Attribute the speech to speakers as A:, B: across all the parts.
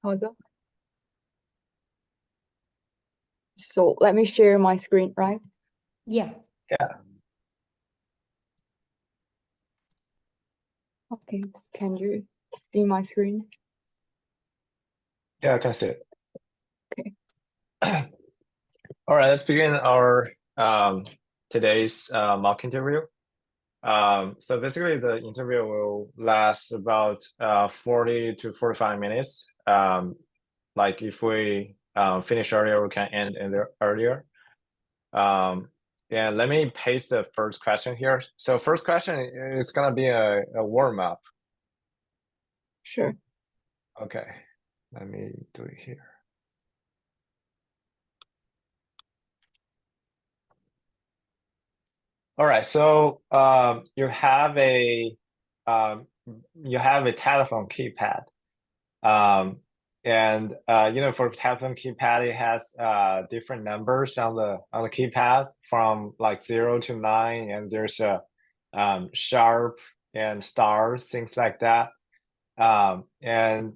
A: 好的。So let me share my screen, right?
B: Yeah.
C: Yeah.
A: Okay. Can you see my screen?
C: Yeah, I can see it.
A: Okay.
C: All right, let's begin our today's mock interview. So basically the interview will last about 40 to 45 minutes. Like if we finish earlier, we can end earlier. Yeah, let me paste the first question here. So first question is gonna be a warm-up.
A: Sure.
C: Okay, let me do it here. All right, so you have a telephone keypad, and for telephone keypad it has different numbers on the keypad from like 0 to 9, and there's a sharp and star, things like that. And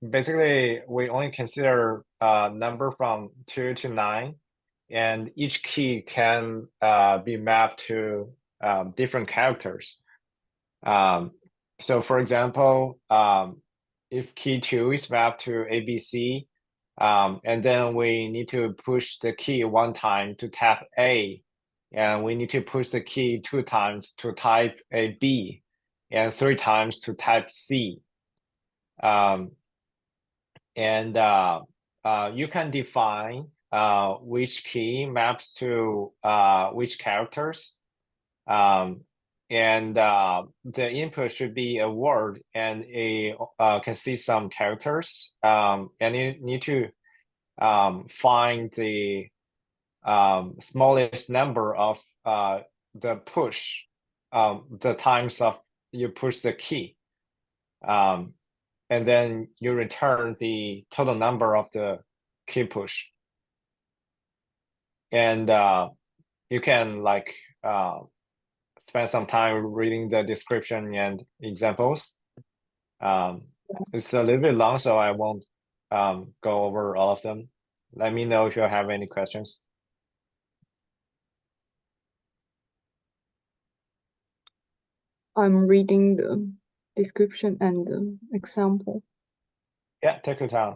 C: basically we only consider number from 2 to 9. And each key can be mapped to different characters. So for example, if key 2 is mapped to ABC, and then we need to push the key 1 time to tap A, and we need to push the key 2 times to type a B, and 3 times to type C. And you can define which key maps to which characters, and the input should be a word and can see some characters, and you need to find the smallest number of the push, the times of you push the key, and then you return the total number of the key push. And you can like spend some time reading the description and examples. It's a little bit long, so I won't go over all of them. Let me know if you have any questions.
A: I'm reading the description and the example.
C: Yeah, take your time.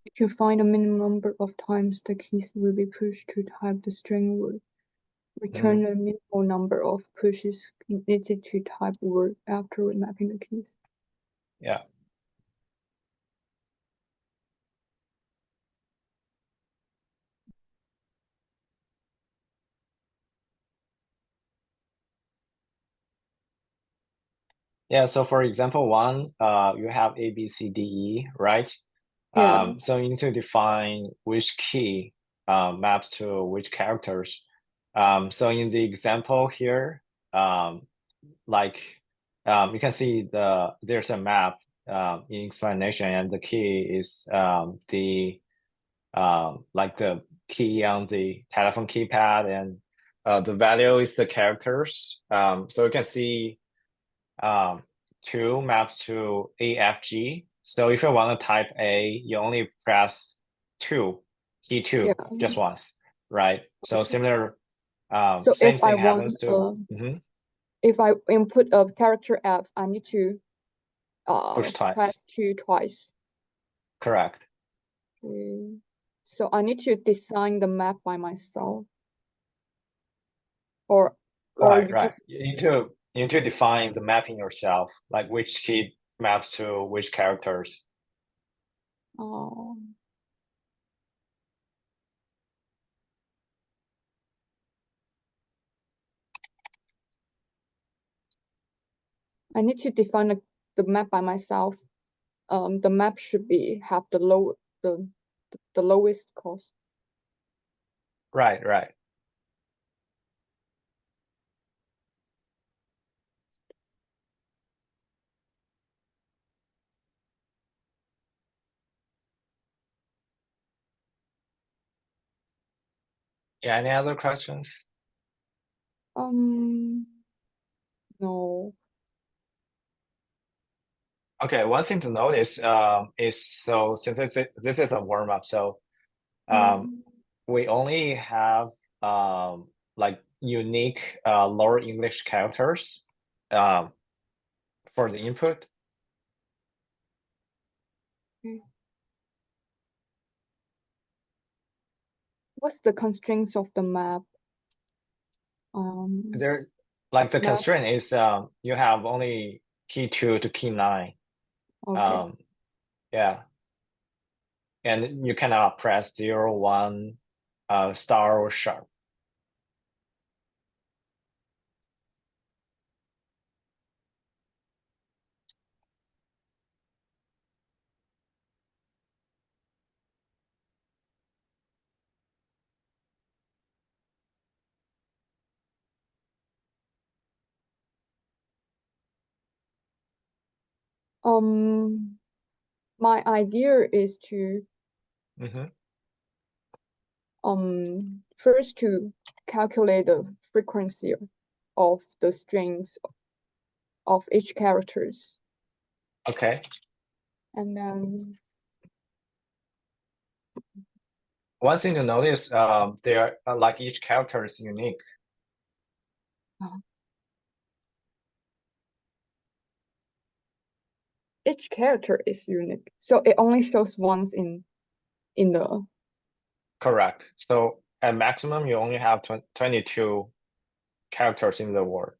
A: You can find a minimum number of times the keys will be pushed to type the string word. Return the minimal number of pushes needed to type word after remapping the keys.
C: Yeah. Yeah, so for example 1, you have A, B, C, D, E, right?
A: Yeah.
C: So you need to define which key maps to which characters. So in the example here, like you can see there's a map in explanation, and the key is like the key on the telephone keypad, and the value is the characters. So you can see 2 maps to A, F, G. So if you want to type A, you only press 2. key two
A: Yeah.
C: just once, right? So similar,
A: So
C: same
A: if I
C: thing
A: want,
C: happens to Mhm.
A: if I input a character F, I need to
C: Push twice.
A: press 2 twice.
C: Correct.
A: Okay. So I need to design the map by myself, or
C: Right,
A: you
C: right. You need to define the mapping yourself, like which key maps to which characters.
A: Oh. I need to define the map by myself. The map should have the lowest cost.
C: Right, right. Yeah, any other questions?
A: No.
C: Okay, one thing to notice is so since this is a warm up, so we only have like unique lower English characters for the input.
A: Okay. What's the constraints of the map?
C: There, like the
A: map.
C: constraint is you have only key 2 to key 9.
A: Okay.
C: Yeah. And you cannot press 0, 1, star or sharp.
A: My idea is to
C: Mhm.
A: first to calculate the frequency of the strings of each characters,
C: Okay.
A: and then
C: One thing to notice, there like each character is unique.
A: each character is unique, so it only shows once in the.
C: Correct. So at maximum, you only have 22 characters in the word.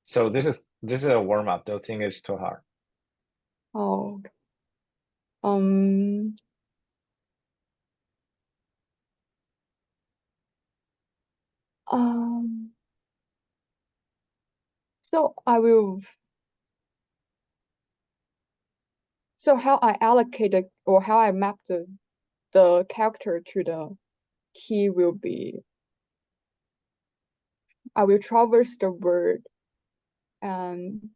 C: So this is a warm up. Don't think it's too hard.
A: Oh. Um. So I will. So how I allocate it, or how I map the character to the key will be, I will traverse the word and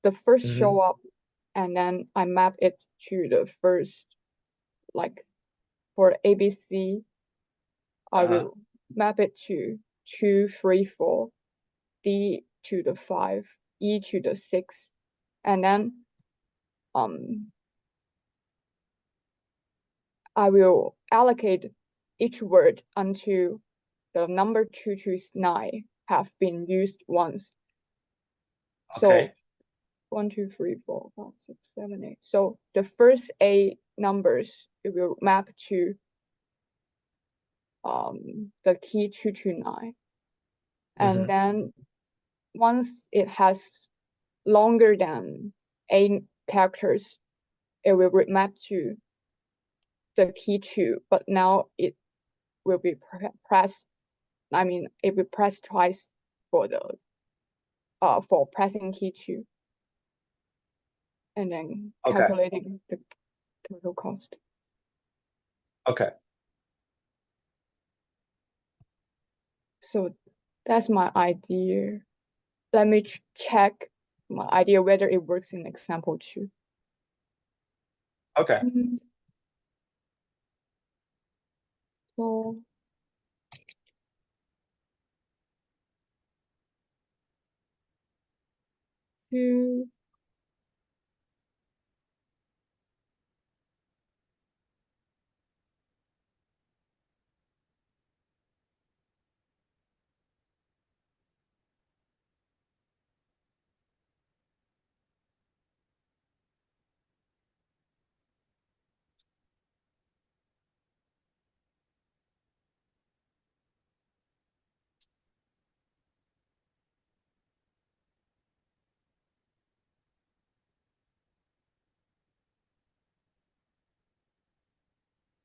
A: the first show up, and then I map it to the first, like for ABC, I will map it to 2, 3, 4, D to the 5, E to the 6, and then I will allocate each word until the number 2 to 9 have been used once.
C: Okay.
A: So 1, 2, 3, 4, 5, 6, 7, 8. So the first 8 numbers, it will map to the key 2 to 9. And then once it has longer than 8 characters, it will map to the key 2, but now it will be pressed. I mean, it will press twice for the for pressing key 2, and then calculating the total cost.
C: Okay.
A: So that's my idea. Let me check my idea whether it works in example 2.
C: Okay.
A: So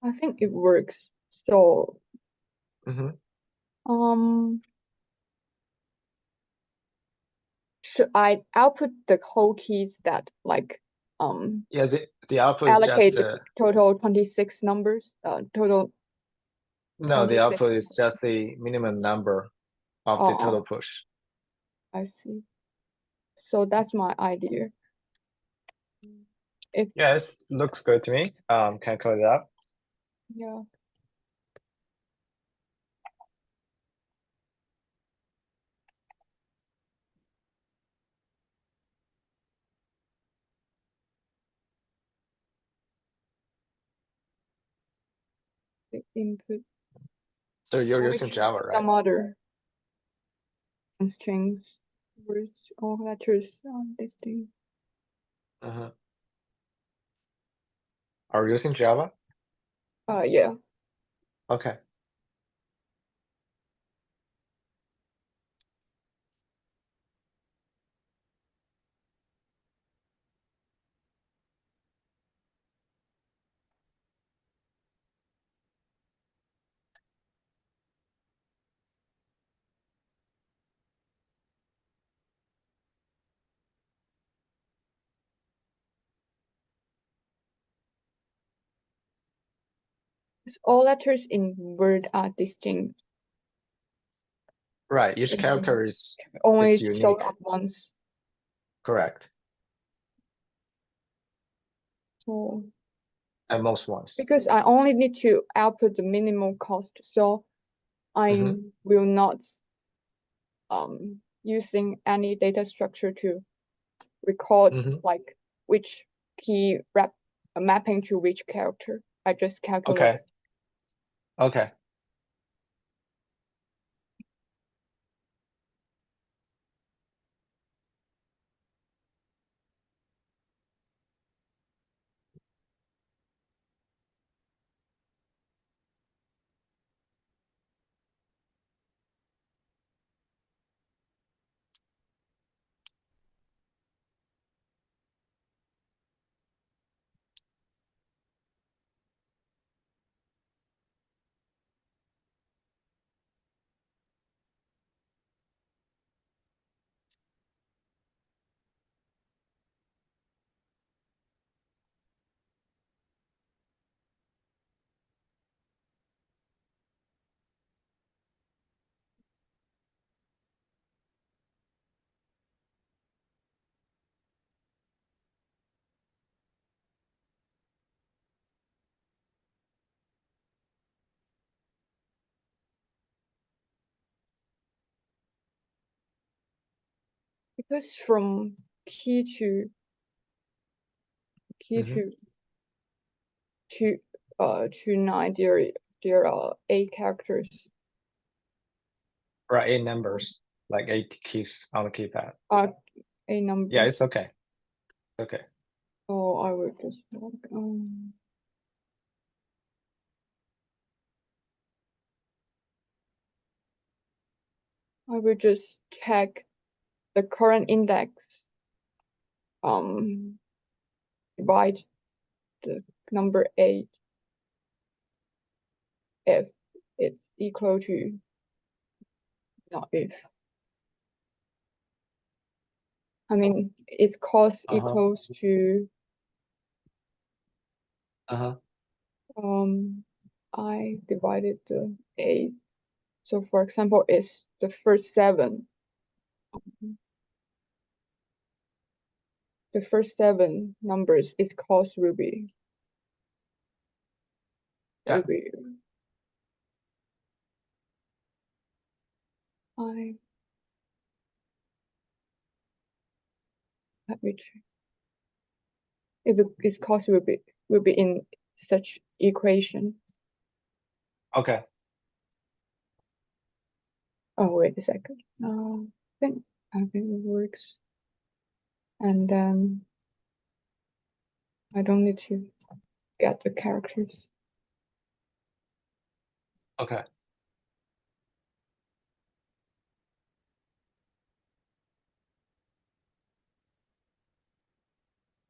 A: I think it works. So
C: Mm-hmm.
A: should I output the whole keys that like
C: Yeah, the output is
A: allocate
C: just
A: the total 26 numbers, total
C: no, the
A: 26.
C: output is just the minimum number of the total push.
A: I see. So that's my idea.
C: Yeah, it looks good to me. Can I close it up?
A: Yeah. The input.
C: So you're using Java, right?
A: Some other strings, words, or letters on this thing.
C: Are you using Java?
A: Yeah.
C: Okay.
A: Because all letters in Word are distinct.
C: Right. Each character is
A: only
C: unique.
A: showed up once.
C: Correct.
A: So
C: at most once.
A: Because I only need to output the minimal cost, so I will not using any data structure to record like which key mapping to which character. I just calculate.
C: Okay.
A: Because from key to 9 there are 8 characters.
C: Right, 8 numbers, like 8 keys on the keypad.
A: 8 numbers.
C: Yeah, it's okay. Okay.
A: So I will just I will just check the current index, divide the number 8 if it's equal to, not if. I mean, its cost equals to I divided the 8. So for example, it's the first 7. The first 7 numbers, its cost will be let me check. If its cost will be in such equation.
C: Okay.
A: Oh, wait a second. I think it works. And then I don't need to get the characters.
C: Okay.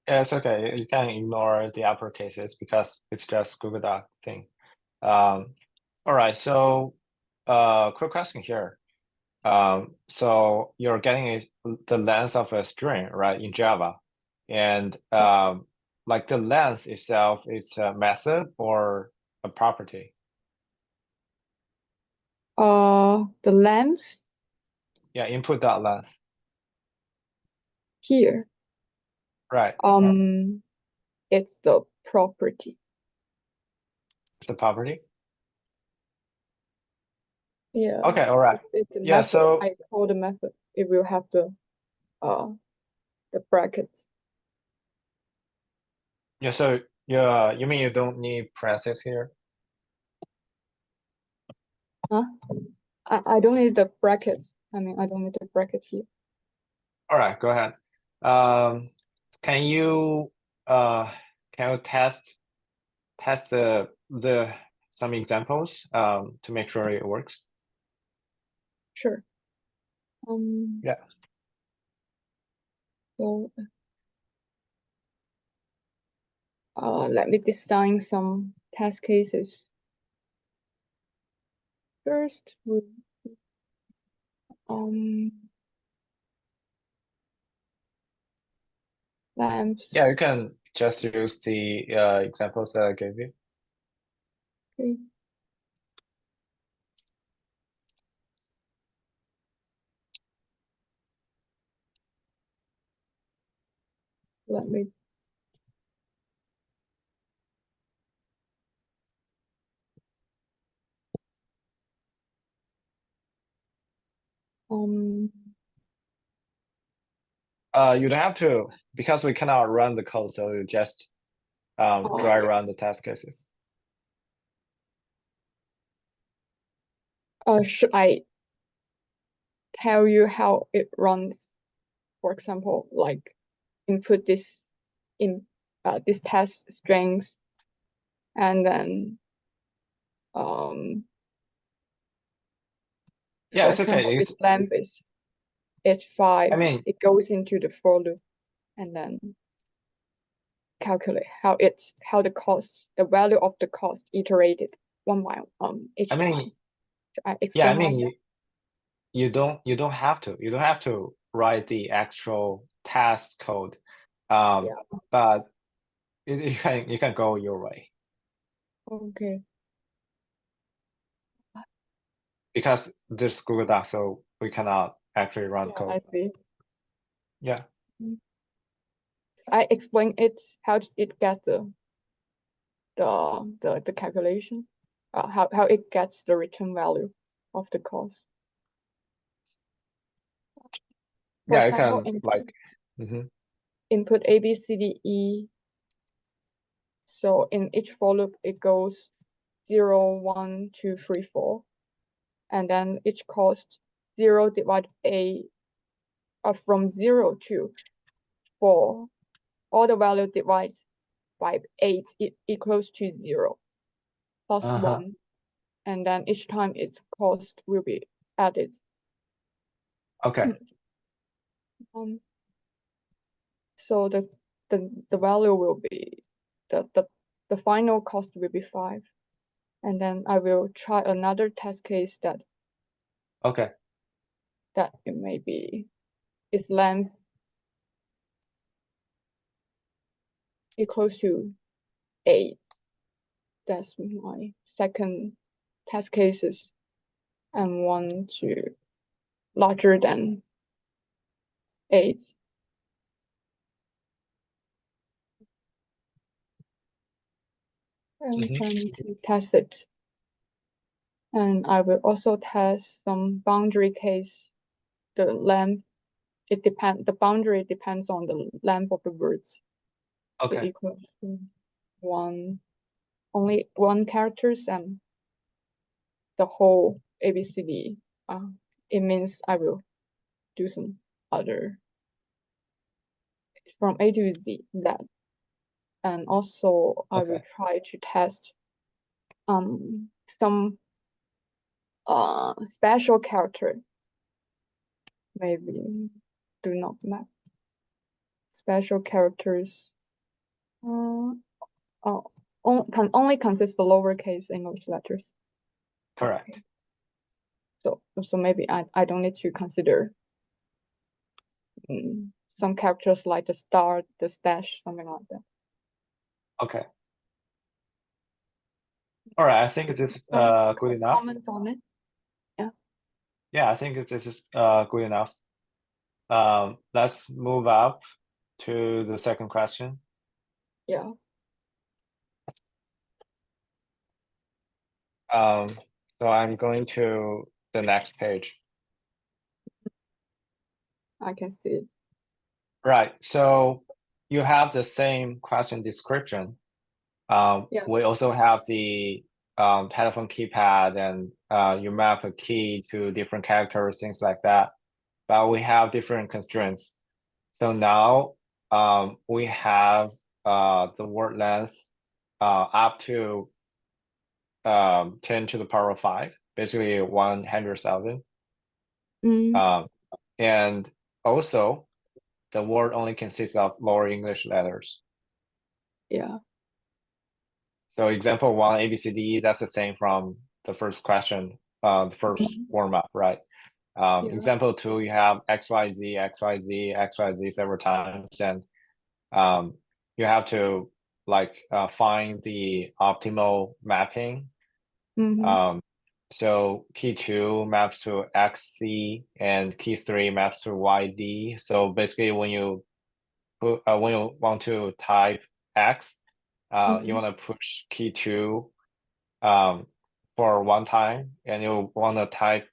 C: Yeah, it's okay. You can ignore the uppercases because it's just Google Doc thing. All right. So, quick question here. So you're getting the length of a string, right, in Java, and like the length itself is a method or a property.
A: The length
C: Yeah, input dot length.
A: here,
C: Right.
A: it's the property.
C: It's a property.
A: Yeah.
C: Okay. All right.
A: It's a
C: Yeah.
A: method.
C: So
A: I call the method. It will have the brackets.
C: yeah. So you mean you don't need parentheses here?
A: Huh? I don't need the brackets. I mean, I don't need the brackets here.
C: All right. Go ahead. Can you test the some examples to make sure it works?
A: Sure.
C: Yeah.
A: So let me design some test cases. First, lamps.
C: Yeah, you can just use the examples that I gave you.
A: Okay. Let me
C: You don't have to, because we cannot run the code, so you just dry run the test cases.
A: Should I tell you how it runs? For example, like input this this test strings, and then
C: Yeah,
A: for
C: it's
A: example,
C: okay.
A: this lamp is 5.
C: I mean,
A: it goes into the for loop, and then calculate how the cost, the value of the cost iterated one by each
C: I mean,
A: time. Should I
C: yeah, I
A: explain
C: mean,
A: like
C: you don't have to write the actual task code,
A: Yeah.
C: but you can go your way
A: Okay.
C: because there's Google Docs, so we cannot actually run
A: Yeah,
C: code.
A: I see.
C: Yeah.
A: I explain it how it gets the calculation, how it gets the return value of the cost. For
C: Yeah, you
A: example,
C: can like. Mhm.
A: input A, B, C, D, E. So in each for loop, it goes 0, 1, 2, 3, 4. And then each cost 0 divided A, from 0 to 4. All the value divided by 8 equals to 0 plus 1. And then each time its cost will be added.
C: Okay.
A: So the value will be the final cost will be 5. And then I will try another test case that
C: Okay.
A: it may be its length equals to 8. That's my second test cases, and one to larger than 8. And we can test it. And I will also test some boundary case. The length, the boundary depends on the length of the words.
C: Okay.
A: It equals to only one characters and the whole ABCD. It means I will do some other from A to Z. And also I will try to test some special character. Maybe do not map special characters Oh, can only consist of lowercase English letters.
C: Correct.
A: Okay. So maybe I don't need to consider some characters like the star, the dash, something like that.
C: Okay. All right, I think this is good enough.
A: Comments on it? Yeah.
C: Yeah, I think this is good enough. Let's move up to the second question.
A: Yeah.
C: So I'm going to the next page.
A: I can see it.
C: Right. So you have the same question description.
A: Yeah.
C: We also have the telephone keypad, and you map a key to different characters, things like that. But we have different constraints. So now we have the word length up to 10 to the power of 5, basically 100,000. And also, the word only consists of lower English letters.
A: Yeah.
C: So example 1, A, B, C, D, that's the same from the first question, the first warm-up, right?
A: Yeah.
C: Example 2, you have X, Y, Z, X, Y, Z, X, Y, Z several times, and you have to find the optimal mapping. So key 2 maps to XC and key 3 maps to YD. So basically when you want to type X, you want to push key 2 for one time, and you want to type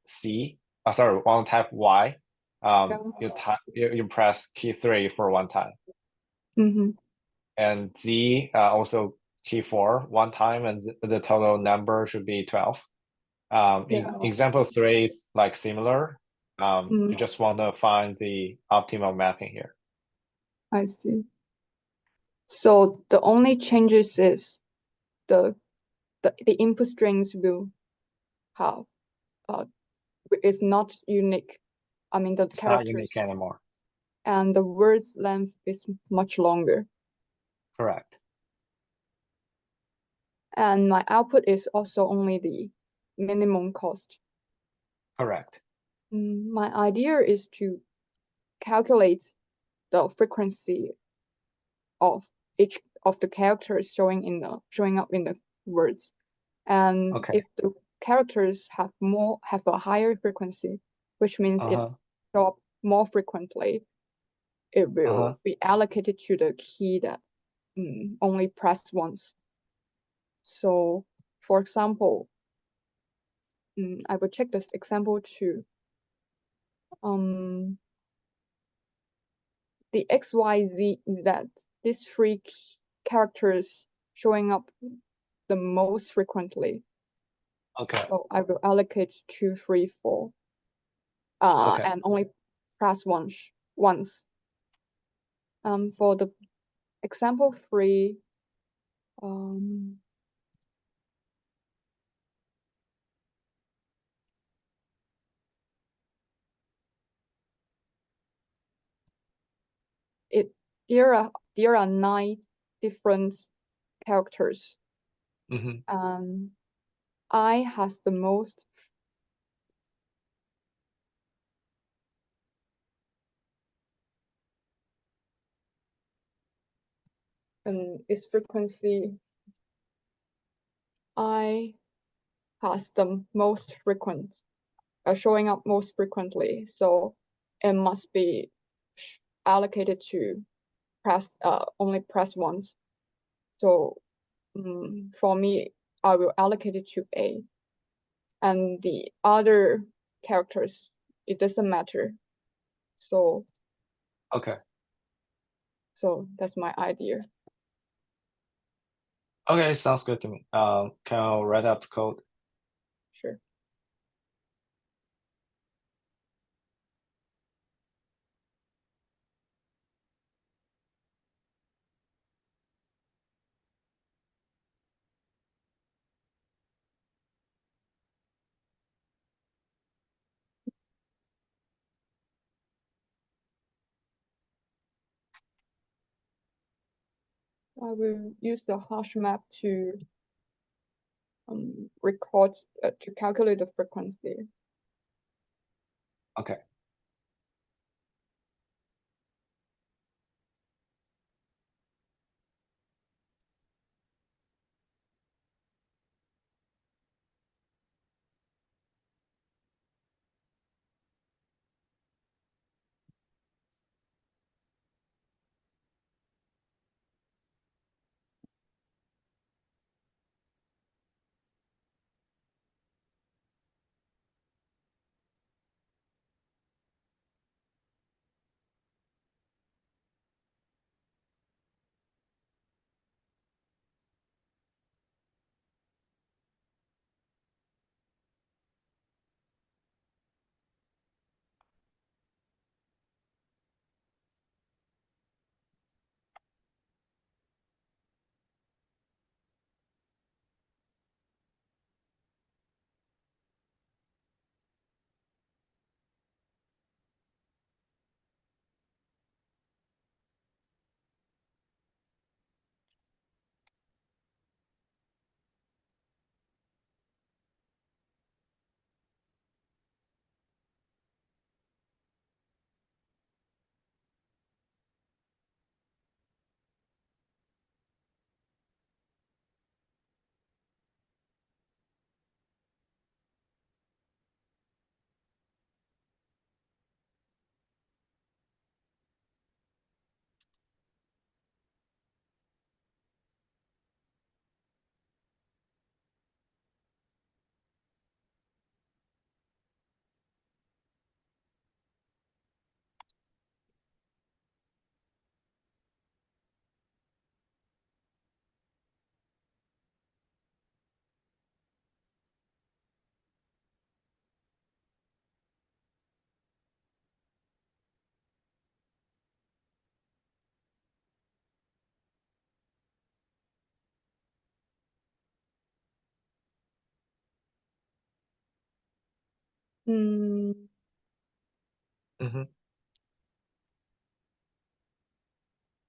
C: want to type Y. You press key 3 for one time. And Z also key 4 one time, and the total number should be 12. Example 3 is like similar. You just want to find the optimal mapping here.
A: I see. So the only changes is the input strings will have is not unique. I mean the
C: It's
A: characters
C: not unique anymore.
A: And the word's length is much longer.
C: Correct.
A: And my output is also only the minimum cost.
C: Correct.
A: My idea is to calculate the frequency of each of the characters showing up in the words. And if the characters have a higher frequency, which means it show up more frequently, it will be allocated to the key that only pressed once. So, for example, I will check this example too. The X, Y, Z, Z, these three characters showing up the most frequently.
C: Okay.
A: So I will allocate 2, 3, 4, and only press once. For the example 3, there are 9 different characters. I has the most its frequency. I has the most frequent, showing up most frequently, so it must be allocated to only press once. So for me, I will allocate it to A, and the other characters, it doesn't matter. So so that's my idea.
C: Okay, sounds good to me. Can I write up the code?
A: Sure. I will use the hash map to record to calculate the frequency.
C: Okay.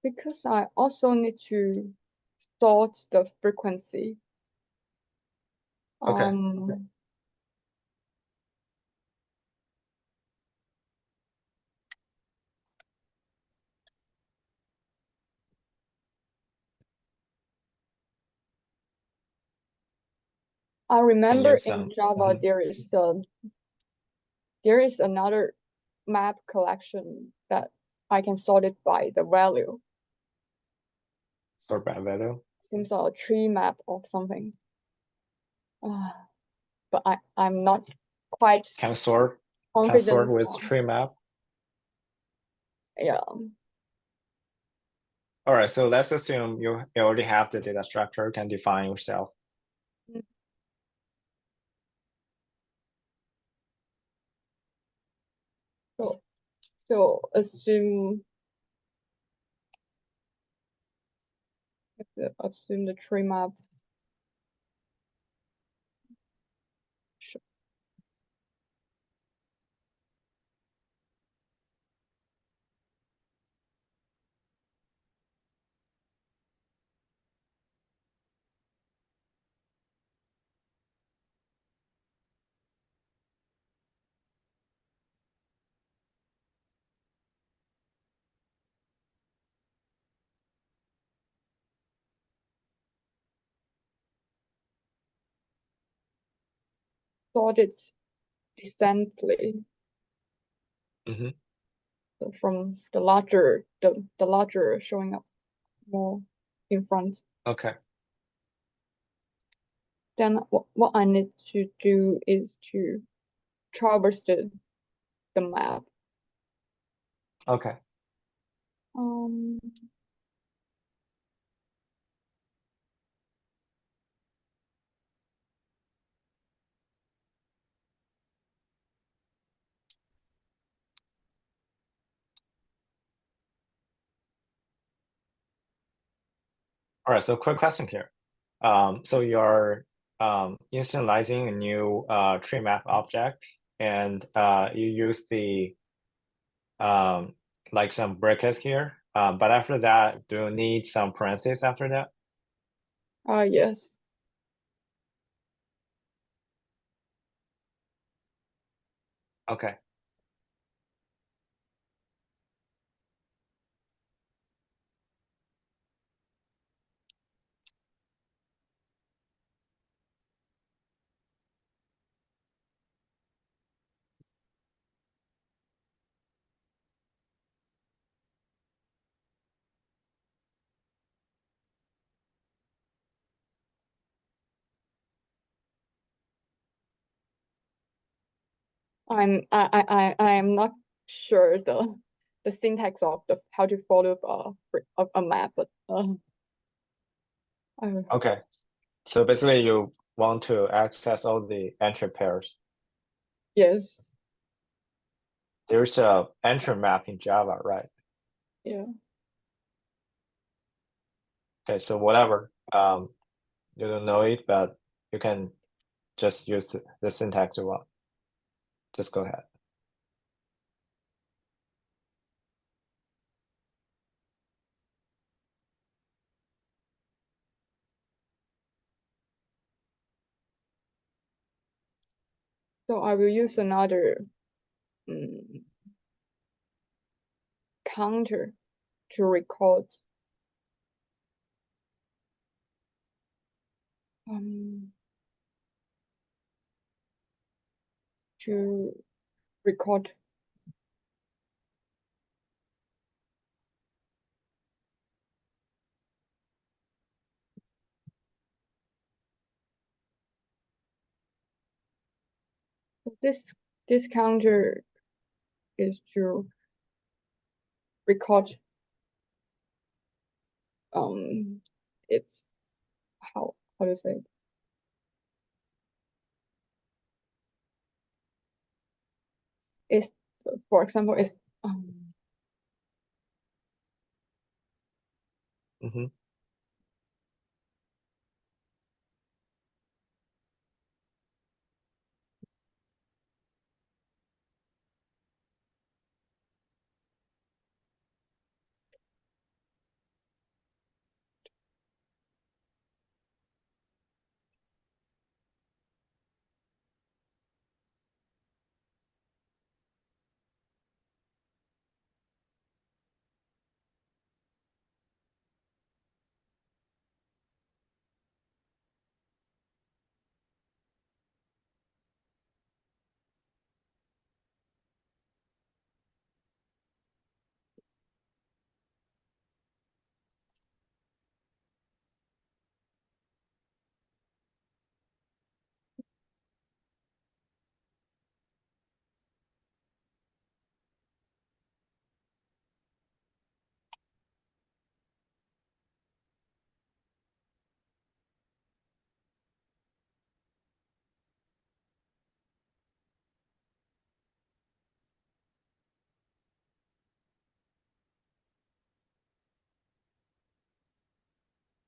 A: Because I also need to sort the frequency.
C: Okay.
A: I remember
C: use
A: in
C: some.
A: Java there is another map collection that I can sort it by the value.
C: Sort by value.
A: Seems a tree map or something. But I'm not quite
C: Can sort
A: confident
C: with
A: on.
C: tree map.
A: Yeah.
C: All right, so let's assume you already have the data structure, can define yourself.
A: So assume the tree map. Sure. Sort it decently. So from the larger showing up more in front.
C: Okay.
A: Then what I need to do is to traverse the map.
C: Okay. All right, so quick question here. So you're initializing a new tree map object, and you use the like some brackets here But after that, do you need some parentheses after that?
A: Yes.
C: Okay.
A: I'm not sure the syntax of the how to follow a map, but
C: Okay. So basically you want to access all the entry pairs.
A: yes,
C: There's a entry map in Java, right?
A: yeah.
C: Okay, so whatever. You don't know it, but you can just use the syntax you want. Just go ahead.
A: So I will use another counter to record to record this counter is to record it's how to say it? It's, for example, it's
C: Mm-hmm.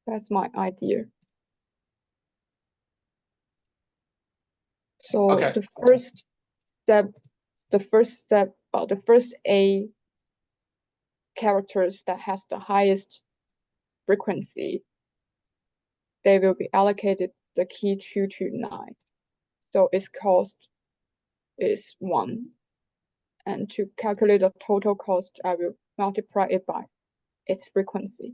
A: that's my idea. So
C: Okay.
A: the first step, the first A characters that has the highest frequency, they will be allocated the key 2 to 9. So its cost is 1. And to calculate the total cost, I will multiply it by its frequency.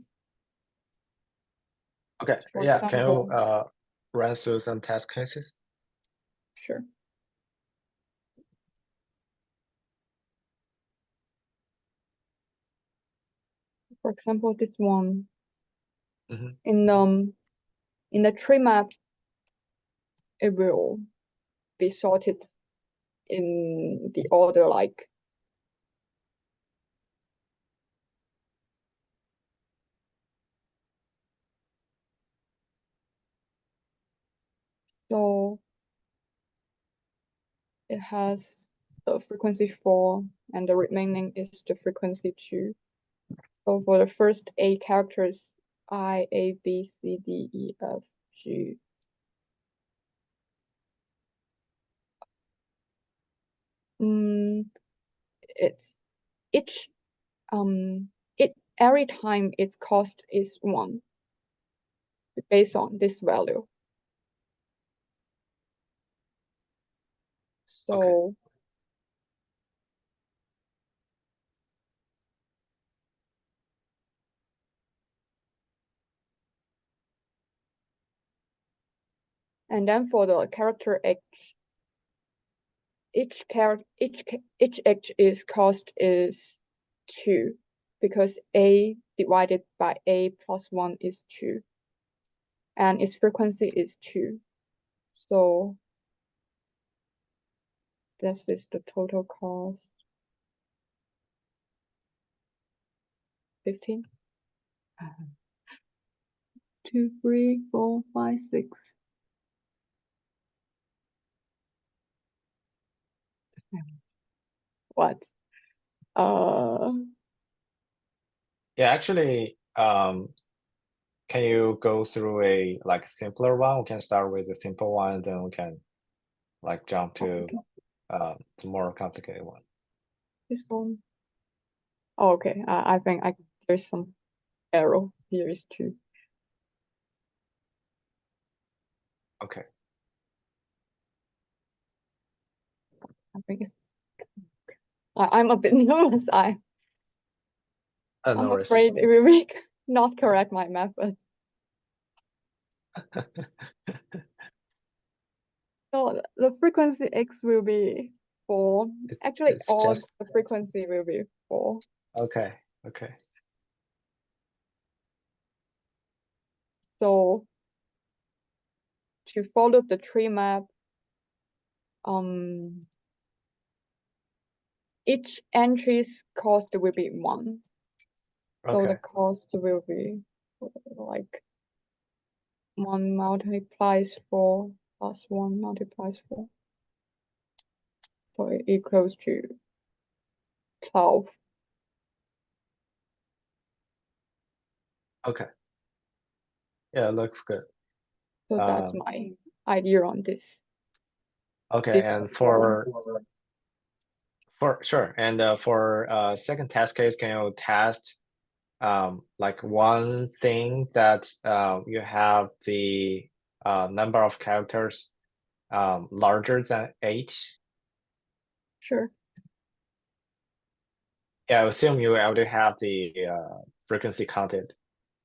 C: Okay.
A: For
C: Yeah. Can
A: example,
C: you run through some test cases?
A: sure. For example, this one
C: Mm-hmm.
A: in the tree map, it will be sorted in the order like so. It has the frequency 4, and the remaining is the frequency 2. So for the first 8 characters, I, A, B, C, D, E, F, G. It's each every time its cost is 1 based on this value. So
C: Okay.
A: And then for the character H, each H is cost is 2 because A divided by A plus 1 is 2 and its frequency is 2. So this is the total cost. 15. 2, 3, 4, 5, 6. What?
C: Yeah, actually, can you go through a like simpler one? We can start with a simple one, then we can like jump to the more complicated one.
A: This one. Oh, okay. I think there's some error. Here is 2.
C: Okay.
A: I think I'm a bit nervous. I'm
C: No worries.
A: afraid it will be not correct my method. So the frequency X will be 4. Actually,
C: it's
A: all
C: just
A: the frequency will be 4.
C: okay. Okay.
A: So to follow the tree map, each entry's cost will be 1. So the
C: Okay.
A: cost will be like 1 multiplies 4 plus 1 multiplies 4. So it equals to 12.
C: Okay. Yeah, it looks good.
A: So that's my idea on this.
C: Okay,
A: This
C: and
A: problem.
C: for sure. And for second test case, can you test like one thing that you have the number of characters larger than 8?
A: Sure.
C: Yeah, I assume you already have the frequency counted,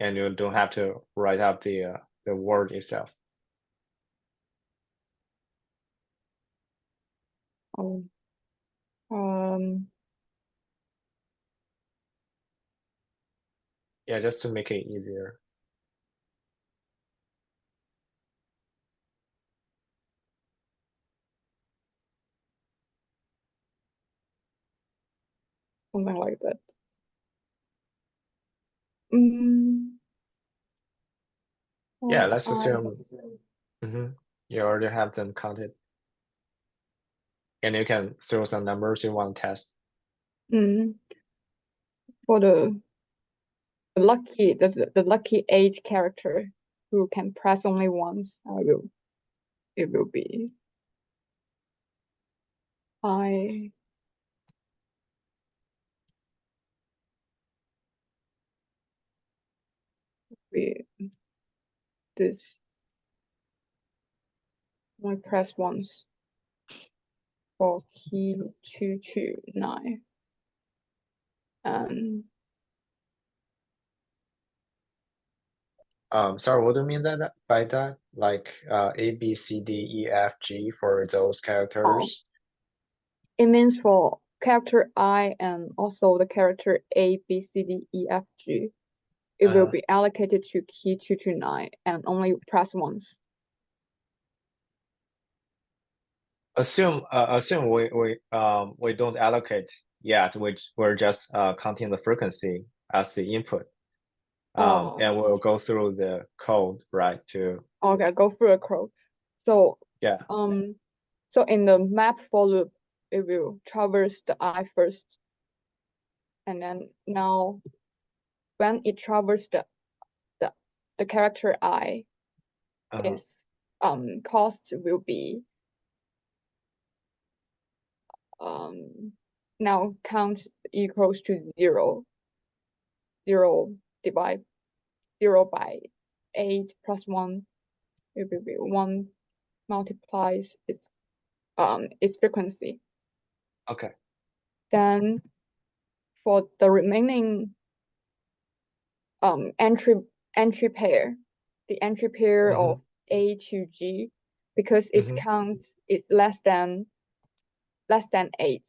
C: and you don't have to write up the word itself.
A: Oh.
C: Yeah, just to make it easier.
A: Something like that.
C: Yeah,
A: Well,
C: let's assume you already have them counted, and you can throw some numbers you want to test.
A: For the lucky 8 character who can press only once, it will be this. I press once for key 229 and
C: Sorry, what do you mean by that? Like A, B, C, D, E, F, G for those characters?
A: it means for character I and also the character A, B, C, D, E, F, G. It will be allocated to key 229 and only press once.
C: Assume we don't allocate yet. We're just counting the frequency as the input. And we'll go through the code, right?
A: Okay, go through a code. So
C: yeah.
A: So in the map for loop, it will traverse the I first, and then now when it traverses the character I, its cost will be now count equals to 0. 0 divide 0 by 8 plus 1, it will be 1 multiplies its frequency.
C: Okay.
A: Then for the remaining entry pair, the entry pair of A to G, because its counts is less than 8.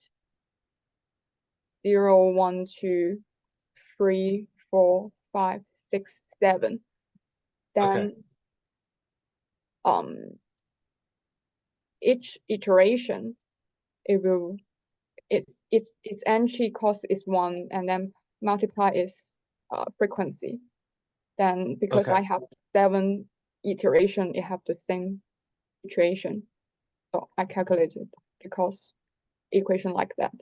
A: 0, 1, 2, 3, 4, 5, 6, 7. Then each iteration, its entry cost is 1, and then multiply its frequency. Then because I have 7 iteration, it have the same iteration. So I calculated the cost equation like that.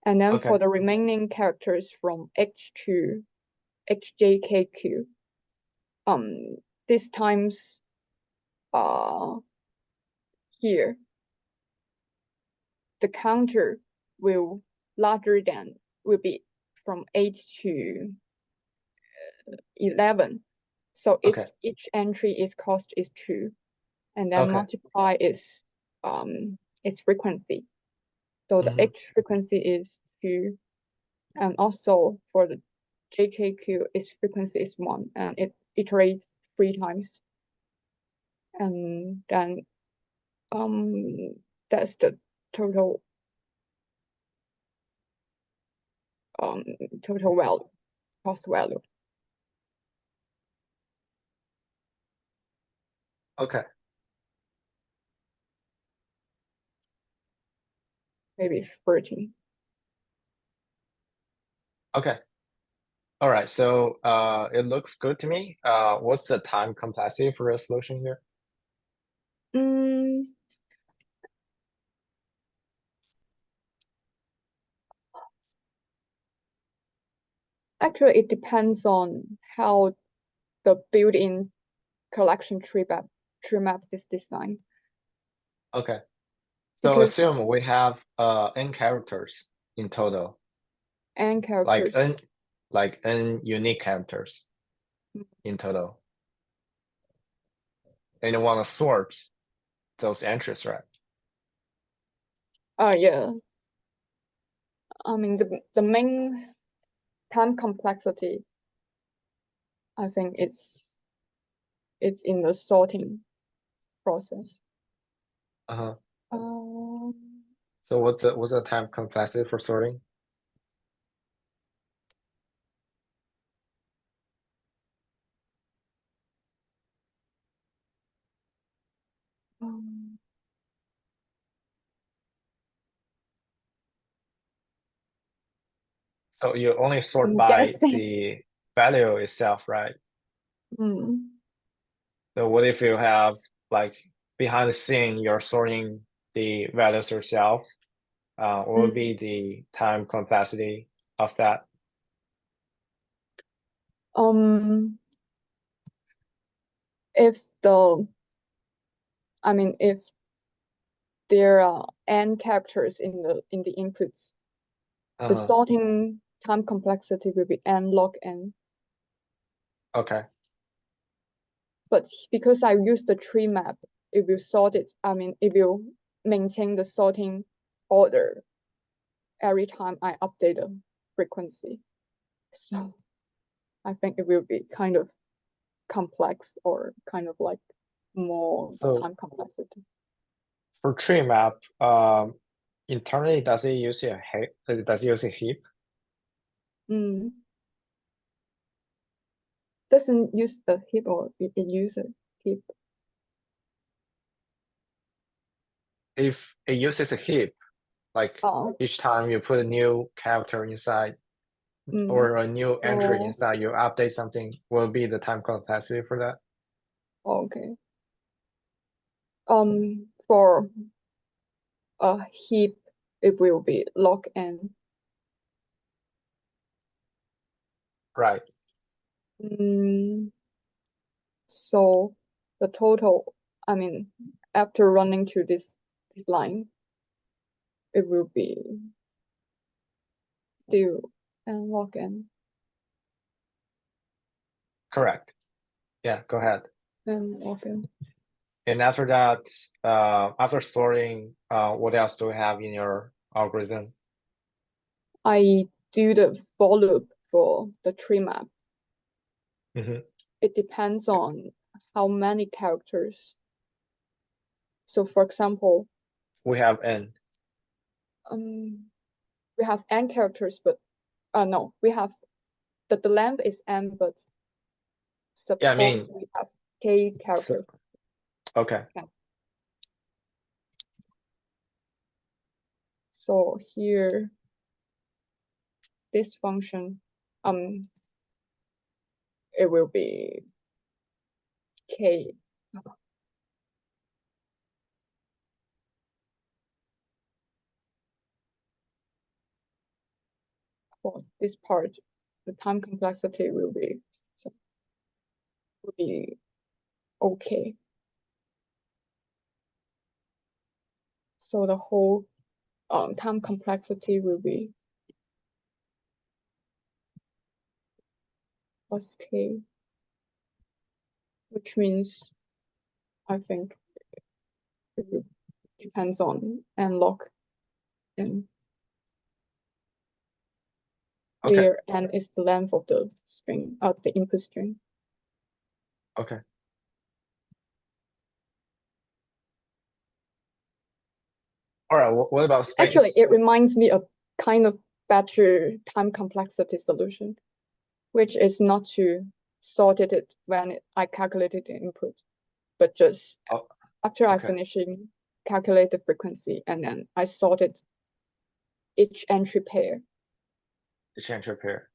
A: And then for the remaining characters from H to HJKQ, this times here, the counter will be from 8 to 11. So each entry is cost is 2, and then multiply its frequency. So the H frequency is 2, and also for the JKQ, its frequency is 1, and it iterates 3 times. And then that's the total value, cost value.
C: Okay.
A: Maybe 13.
C: Okay. All right. So it looks good to me. What's the time complexity for a solution here?
A: Actually, it depends on how the built-in collection tree map is designed.
C: Okay. So assume we have n characters in total.
A: N characters.
C: Like n unique characters in total. And you want to sort those entries, right?
A: Yeah. I mean, the main time complexity, I think it's in the sorting process.
C: So what's the time complexity for sorting? So you only sort by the value itself, right? So what if you have like behind the scene, you're sorting the values yourself? What would be the time complexity of that?
A: If there are n characters in the inputs, the sorting time complexity will be n log n.
C: Okay.
A: But because I use the tree map, it will sort it. I mean, it will maintain the sorting order every time I update the frequency. So I think it will be kind of complex, or kind of like more time complexity.
C: For tree map, internally, does it use a heap?
A: Doesn't use a heap, or it uses a heap?
C: If it uses a heap, like each time you put a new character inside or a new entry inside, you update something, will be the time complexity for that?
A: Okay. For a heap, it will be log n.
C: Right.
A: So the total, I mean, after running to this line, it will be still n log n.
C: Correct. Yeah, go ahead.
A: And okay.
C: And after that, after sorting, what else do we have in your algorithm?
A: I do the for loop for the tree map.
C: Mhm.
A: It depends on how many characters. So for example,
C: We have n.
A: we have n characters, but no, we have the length is n, but suppose
C: Yeah, I mean,
A: we have k characters.
C: Okay.
A: So here, this function, it will be k. For this part, the time complexity will be okay. So the whole time complexity will be plus k, which means I think it depends on n log n,
C: Okay.
A: where n is the length of the string, the input string.
C: Okay. All right. What about space?
A: Actually, it reminds me of kind of better time complexity solution, which is not to sort it when I calculated the input, but just after I finishing calculate the frequency, and then I sorted each entry pair.
C: Each entry pair.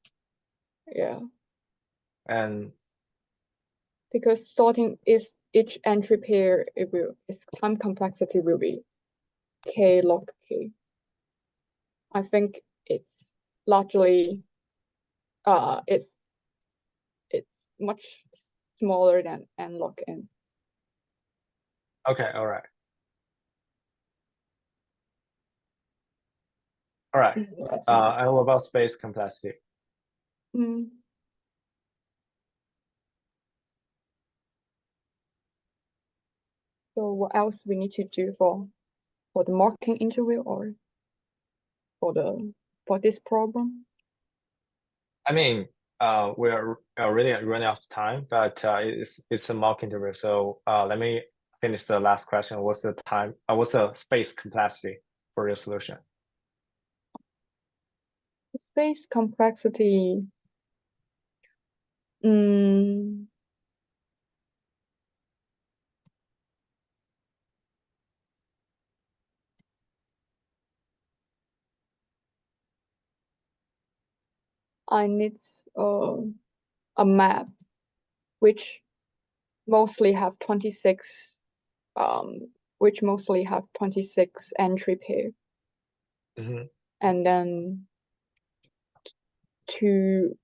A: Yeah.
C: And
A: because sorting is each entry pair, its time complexity will be k log k. I think it's largely it's much smaller than n log n.
C: Okay, all right. All right. And what about space complexity?
A: So what else we need to do for the mocking interview or for this problem?
C: I mean, we're already running out of time, but it's a mock interview. So let me finish the last question. What's the time? What's the space complexity for your solution?
A: Space complexity. I need a map which mostly have 26 entry pair. And then two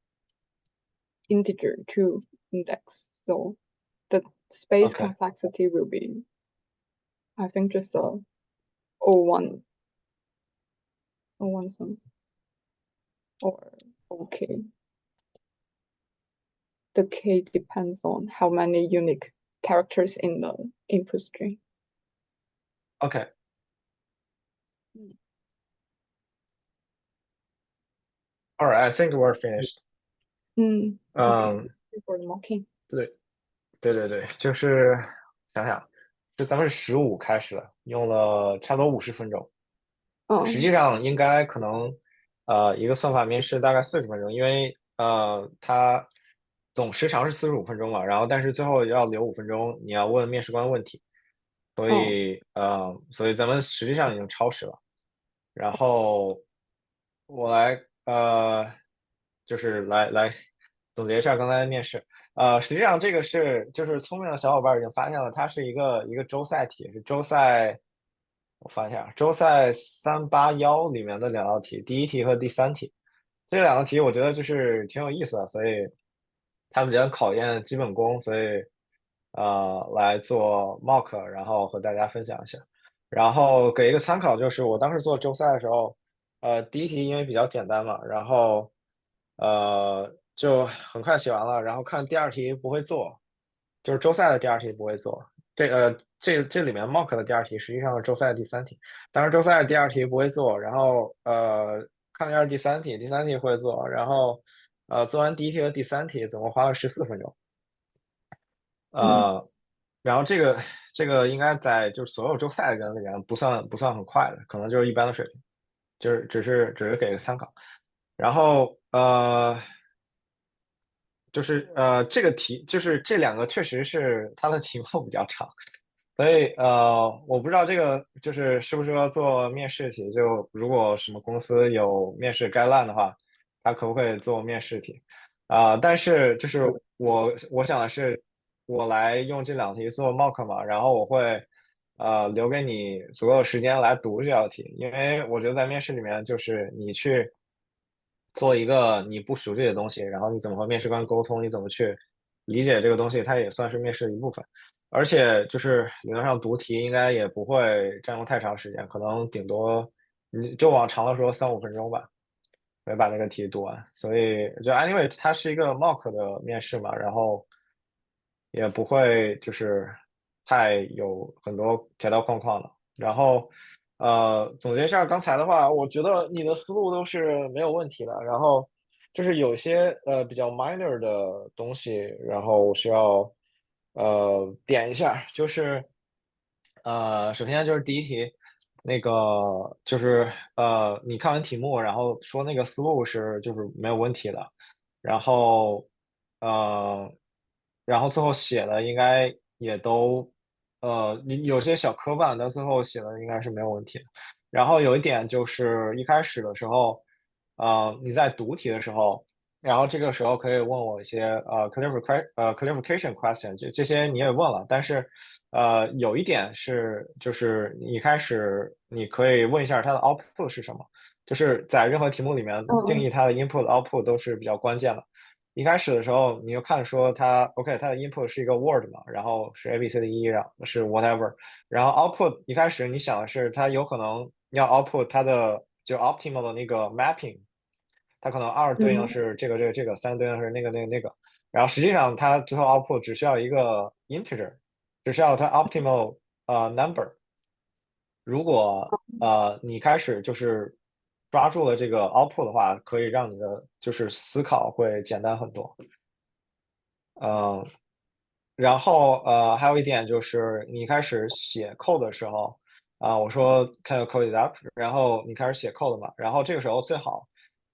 A: index. So the space complexity will be, I think, just a 01 some or okay. The k depends on how many unique characters in the input string.
C: Okay. All right, I think we're finished.
A: Okay. For the mocking.
C: 对，就是想想，就咱们是15开始了，用了差不多50分钟。实际上应该可能，一个算法面试大概40分钟，因为它总时长是45分钟嘛，然后但是最后要留5分钟，你要问面试官问题，所以咱们实际上已经超时了。然后我来就是来总结一下刚才的面试。实际上这个就是聪明的小伙伴已经发现了，它是一个周赛题，是周赛。我翻一下，周赛381里面的2道题，第一题和第3题，这2道题我觉得就是挺有意思的，所以他们比较考验基本功，所以来做 mock，然后和大家分享一下，然后给一个参考，就是我当时做周赛的时候，第一题因为比较简单嘛，然后就很快写完了，然后看第二题不会做，就是周赛的第二题不会做。这里面 mock 的第二题实际上是周赛的第三题，当然周赛的第二题不会做，然后看一下第三题，第三题会做，然后做完第一题和第三题，总共花了14分钟。
A: 嗯
C: 呃，然后这个应该在就是所有周赛的人里面不算很快的，可能就是一般的水平，就是只是给个参考。然后就是这个题就是这两个确实是它的题目比较长，所以我不知道这个就是适不适合做面试题。就如果什么公司有面试概览的话，它可不可以做面试题？但是就是我想的是，我来用这两题做 mock 嘛，然后我会留给你足够的时间来读这道题，因为我觉得在面试里面就是你去做一个你不熟悉的东西，然后你怎么和面试官沟通，你怎么去理解这个东西，它也算是面试的一部分。而且就是理论上读题应该也不会占用太长时间，可能顶多你就往长了说3-5分钟吧，没把那个题读完。所以就 anyway，它是一个 mock 的面试嘛，然后也不会就是太有很多条条框框的。然后总结一下刚才的话，我觉得你的思路都是没有问题的。然后就是有些比较 minor 的东西，然后我需要点一下，就是首先就是第一题，那个就是你看完题目，然后说那个思路是就是没有问题的，然后呃，然后最后写的应该也都你有些小磕绊，但最后写的应该是没有问题的。然后有一点就是一开始的时候，你在读题的时候。然后这个时候可以问我一些clarification question，这些你也问了，但是有一点是就是你一开始你可以问一下它的 output 是什么，就是在任何题目里面定
A: 嗯
C: 义它的 input output 都是比较关键的。一开始的时候你就看说它 OK 它的 input 是一个 word 嘛，然后是 A B C D E，然后是 whatever，然后 output 一开始你想的是它有可能要 output 它的就 optimal 的那个 mapping。它可能二对应
A: 嗯
C: 是这个，三对应是那个，然后实际上它最后 output 只需要一个 integer，只需要它 optimal number。如果你开始就是抓住了这个 output 的话，可以让你的就是思考会简单很多。嗯、然后还有一点就是你开始写 code 的时候，我说 can you code it up，然后你开始写 code 嘛，然后这个时候最好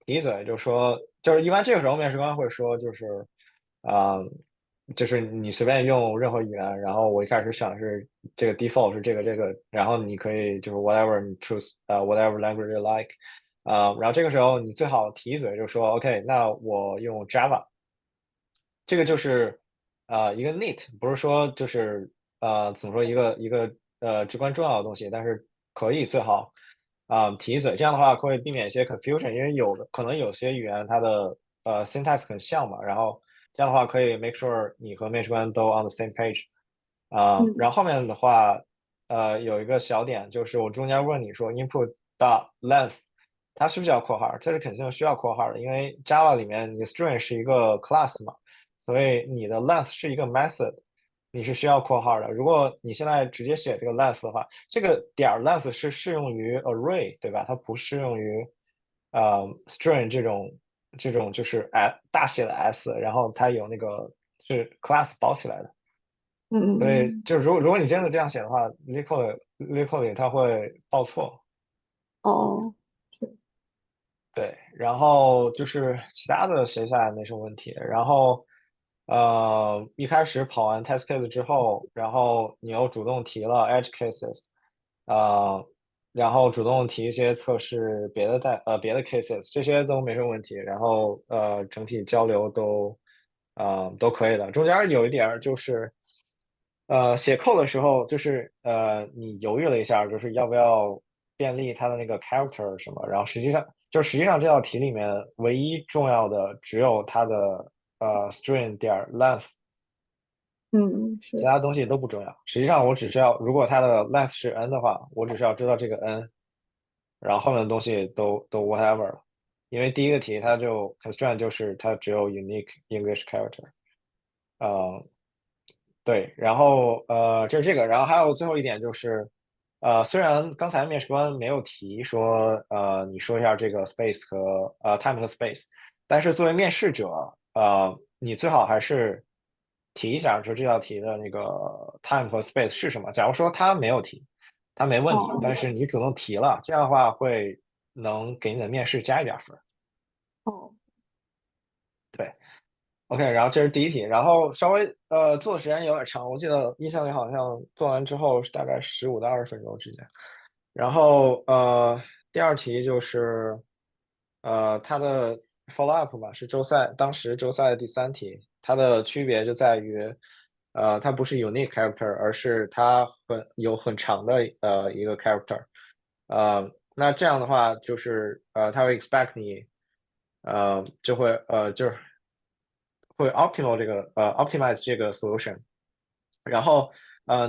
C: 提一嘴就说，就是一般这个时候面试官会说啊、就是你随便用任何语言，然后我一开始想的是这个 default 是这个，然后你可以就是 whatever 你 choose whatever language you like，然后这个时候你最好提一嘴就说 OK，那我用 Java。这个就是一个 neat，不是说就是怎么说一个至关重要的东西，但是可以最好提一嘴，这样的话会避免一些 confusion，因为可能有些语言它的syntax 很像嘛，然后这样的话可以 make sure 你和面试官都 on the same page。
A: 嗯
C: 然后后面的话有一个小点就是我中间问你说 input 的 length。它需不需要括号？这是肯定需要括号的，因为 Java 里面你 string 是一个 class 嘛，所以你的 length 是一个 method，你是需要括号的。如果你现在直接写这个 length 的话，这个点 length 是适用于 array，对吧？它不适用于string 这种就是 大写的 s，然后它有那个是 class 包起来的。
A: 嗯
C: 所以
A: 嗯，
C: 就如果你真的这样写的话，LeetCode 里它会报错。
A: 哦，
C: 对，然后就是其他的写下来没什么问题。然后，一开始跑完 test case 之后，然后你又主动提了 edge cases，呃，然后主动提一些测试别的 cases，这些都没什么问题。然后整体交流都可以的。中间有一点儿就是，写 code 的时候，就是你犹豫了一下，就是要不要便利它的那个 character 什么，然后实际上这道题里面唯一重要的只有它的string 点 length，其
A: 是
C: 他东西都不重要。实际上我只需要，如果它的 length 是 n 的话，我只需要知道这个 n，然后后面的东西都 whatever 了。因为第一个题它就 constraint 就是它只有 unique English character。呃，对，然后这是这个，然后还有最后一点就是，虽然刚才面试官没有提说，你说一下这个 space 和time 和 space，但是作为面试者，你最好还是提一下，说这道题的那个 time 和 space 是什么。假如说他没有提，他没问你，
A: 哦
C: 但是你主动提了，这样的话会能给你的面试加一点分。
A: 哦
C: 对。OK，然后这是第一题，然后稍微做的时间有点长，我记得印象里好像做完之后是大概15到20分钟之间。然后第二题就是它的 follow up 嘛，是当时周赛的第三题，它的区别就在于它不是 unique character，而是它有很长的一个 character。那这样的话就是它会 expect 你就是会 optimize 这个 solution，然后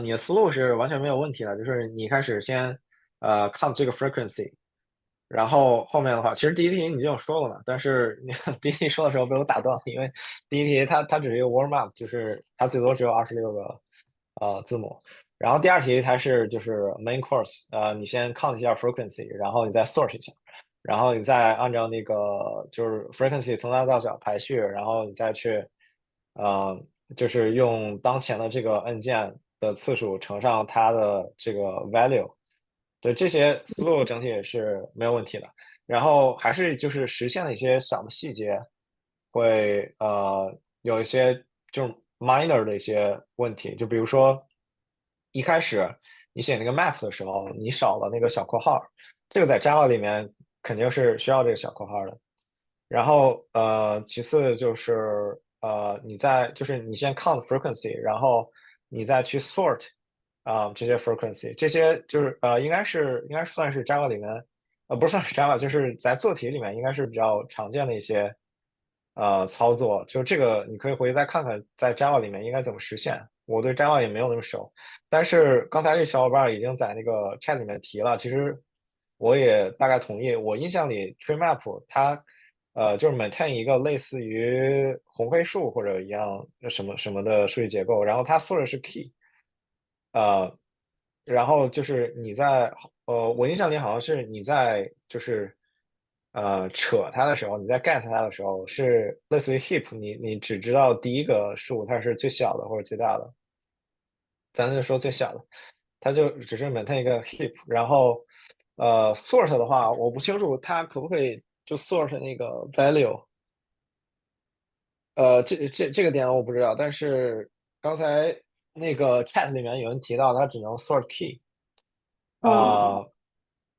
C: 你的思路是完全没有问题的，就是你开始先count 这个 frequency，然后后面的话，其实第一题你就说了嘛，但是你第一题说的时候被我打断了，因为第一题它只是一个 warm up，就是它最多只有26个字母，然后第二题它是就是 main course，你先 count 一下 frequency，然后你再 sort 一下。然后你再按照那个就是 frequency 从大到小排序，然后你再去，呃，就是用当前的这个按键的次数乘上它的这个 value，对，这些思路整体也是没有问题的。然后还是就是实现了一些小的细节，会有一些这种 minor 的一些问题，就比如说一开始你写那个 map 的时候，你少了那个小括号，这个在 Java 里面肯定是需要这个小括号的。然后其次就是就是你先 count frequency，然后你再去 sort 这些 frequency，这些就是应该算是 Java 里面不算是 Java，就是在做题里面应该是比较常见的一些操作。就这个你可以回去再看看在 Java 里面应该怎么实现。我对 Java 也没有那么熟，但是刚才这小伙伴已经在那个 chat 里面提了，其实我也大概同意。我印象里 tree map 它就是 maintain 一个类似于红黑树或者一样什么什么的数据结构，然后它 sort 的是 key，呃，然后就是我印象里好像是你在就是扯它的时候，你在 get 它的时候是类似于 heap，你只知道第一个数它是最小的或者最大的，咱就说最小的，它就只是 maintain 一个 heap，然后sort 的话，我不清楚它可不可以就 sort 那个 value。这个点我不知道，但是刚才那个 chat 里面有人提到它只能 sort key，
A: 哦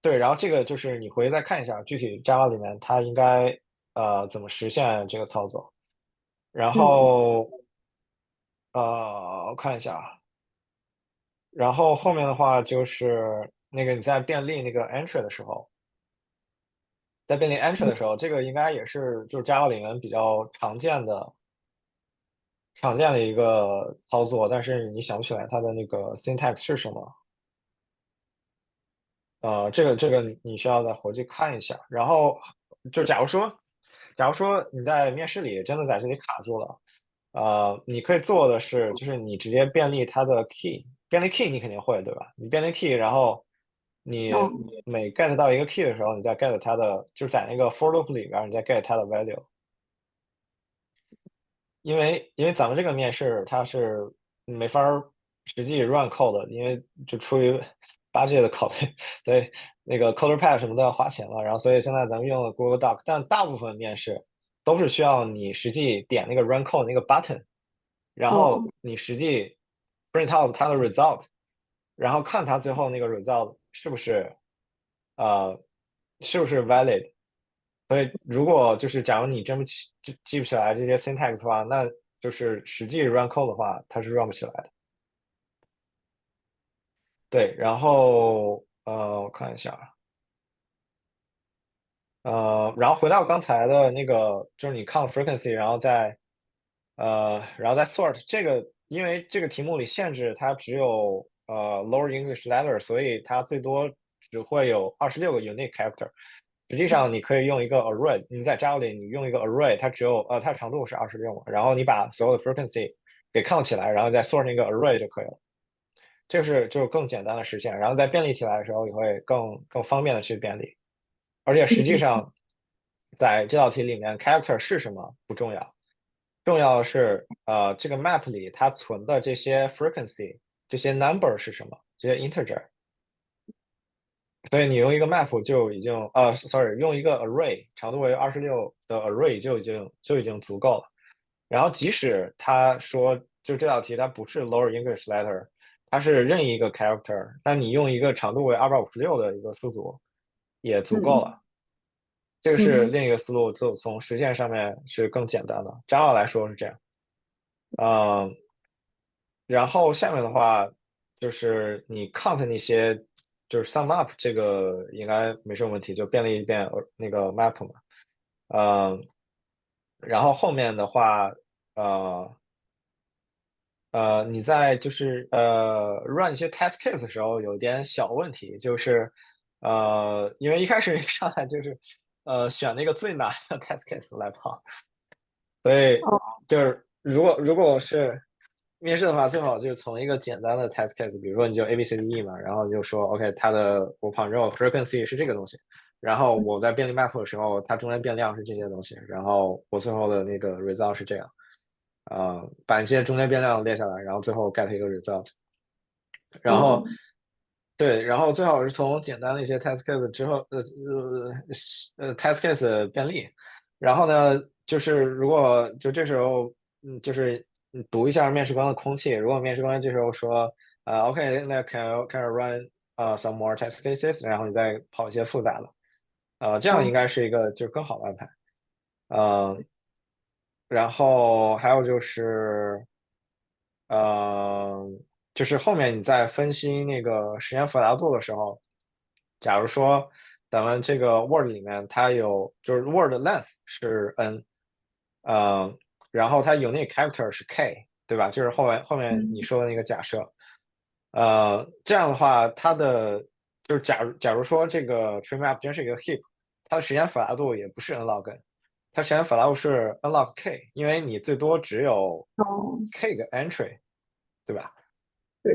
C: 对，然后这个就是你回去再看一下具体 Java 里面它应该怎么实现这个操作，然
A: 嗯
C: 后我看一下啊，然后后面的话就是那个你在便利那个 entry 的时候，在便利 entry 的时候，这个应该也是就是 Java 里面比较常见的一个操作，但是你想不起来它的那个 syntax 是什么。这个你需要再回去看一下。然后就假如说你在面试里真的在这里卡住了，你可以做的是，就是你直接便利它的 key，便利 key 你肯定会对吧？你便利 key，然后你
A: 哦
C: 每 get 到一个 key 的时候，你再 get 它的，就是在那个 for loop 里边儿，你再 get 它的 value。因为咱们这个面试它是没法儿实际 run code 的，因为就出于8G 的考虑，所以那个 CoderPad 什么都要花钱了。然后所以现在咱们用了 Google Doc，但大部分面试都是需要你实际点那个 run code 那个 button，然后
A: 哦
C: 你实际 print out 它的 result，然后看它最后那个 result 呃是不是 valid。所以，如果就是假如你真不记不起来这些 syntax 的话，那就是实际 run code 的话，它是 run 不起来的。对，然后我看一下啊，然后回到刚才的那个，就是你 count frequency，然后再 sort 这个，因为这个题目里限制它只有lower English letter，所以它最多只会有26个 unique character。实际上你可以用一个 array，你在 Java 里你用一个 array，它只有它长度是26嘛，然后你把所有的 frequency 给 count 起来，然后再 sort 成一个 array 就可以了。这个是就更简单的实现，然后在便利起来的时候也会更方便的去便利。而且实际上在这道题里面 character 是什么不重要，重要的是这个 map 里它存的这些 frequency 这些 number 是什么，这些 integer。所以你用一个 map 就已经sorry，用一个 array 长度为26的 array 就已经足够了。然后即使他说就这道题它不是 lower English letter，它是任意一个 character，那你用一个长度为256的一个数组也足够了。这个是另一个思路，就从实现上面是更简单的。Java 来说是这样，嗯，然后下面的话就是你 count 那些就是 sum up 这个应该没什么问题，就便利一遍那个 map 嘛，嗯，然后后面的话，呃你在就是run 一些 test case 的时候有一点小问题，就是因为一开始上来就是选那个最难的 test case 来跑，所以
A: 哦
C: 就是如果是面试的话，最好就是从一个简单的 test case，比如说你就 A B C D E 嘛，然后你就说 OK，它的我跑之后 frequency 是这个东西，然后我在便利 map 的时候，它中间变量是这些东西，然后我最后的那个 result 是这样，把这些中间变量列下来，然后最后 get 一个 result。然后
A: 哦
C: 对，然后最好是从简单的一些 test case 之后，test case 便利，然后呢，就是如果就这时候，就是读一下面试官的空气，如果面试官这时候说，OK，那 can I run some more test cases，然后你再跑一些复杂的，这样应
A: 哦，
C: 该是一个就是更好的安排，呃，然后还有就是。呃，就是后面你在分析那个实验复杂度的时候，假如说咱们这个 Word 里面它有就是 Word length 是 n，呃，然后它 unique character 是 k，对吧？就是后面你说的那个假设，这样的话，它的就是假如说这个 tree map 真是一个 heap，它的实验复杂度也不是 n log n，它实验复杂度是 n log k，因为你最多只有
A: 哦，k
C: 个 entry。对吧？
A: 对，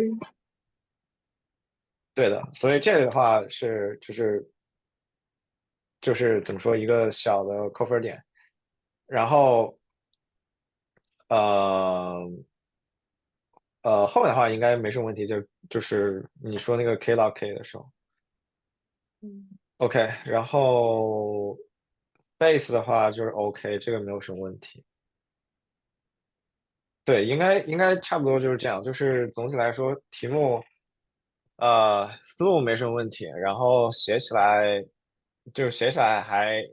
C: 对的，所以这个的话是就是怎么说一个小的扣分点，然后呃后面的话应该没什么问题，就是你说那个 k log k 的时候
A: 嗯，，OK，
C: 然后 base 的话就是 OK，这个没有什么问题。对，应该差不多就是这样，就是总体来说题目思路没什么问题，然后写起来还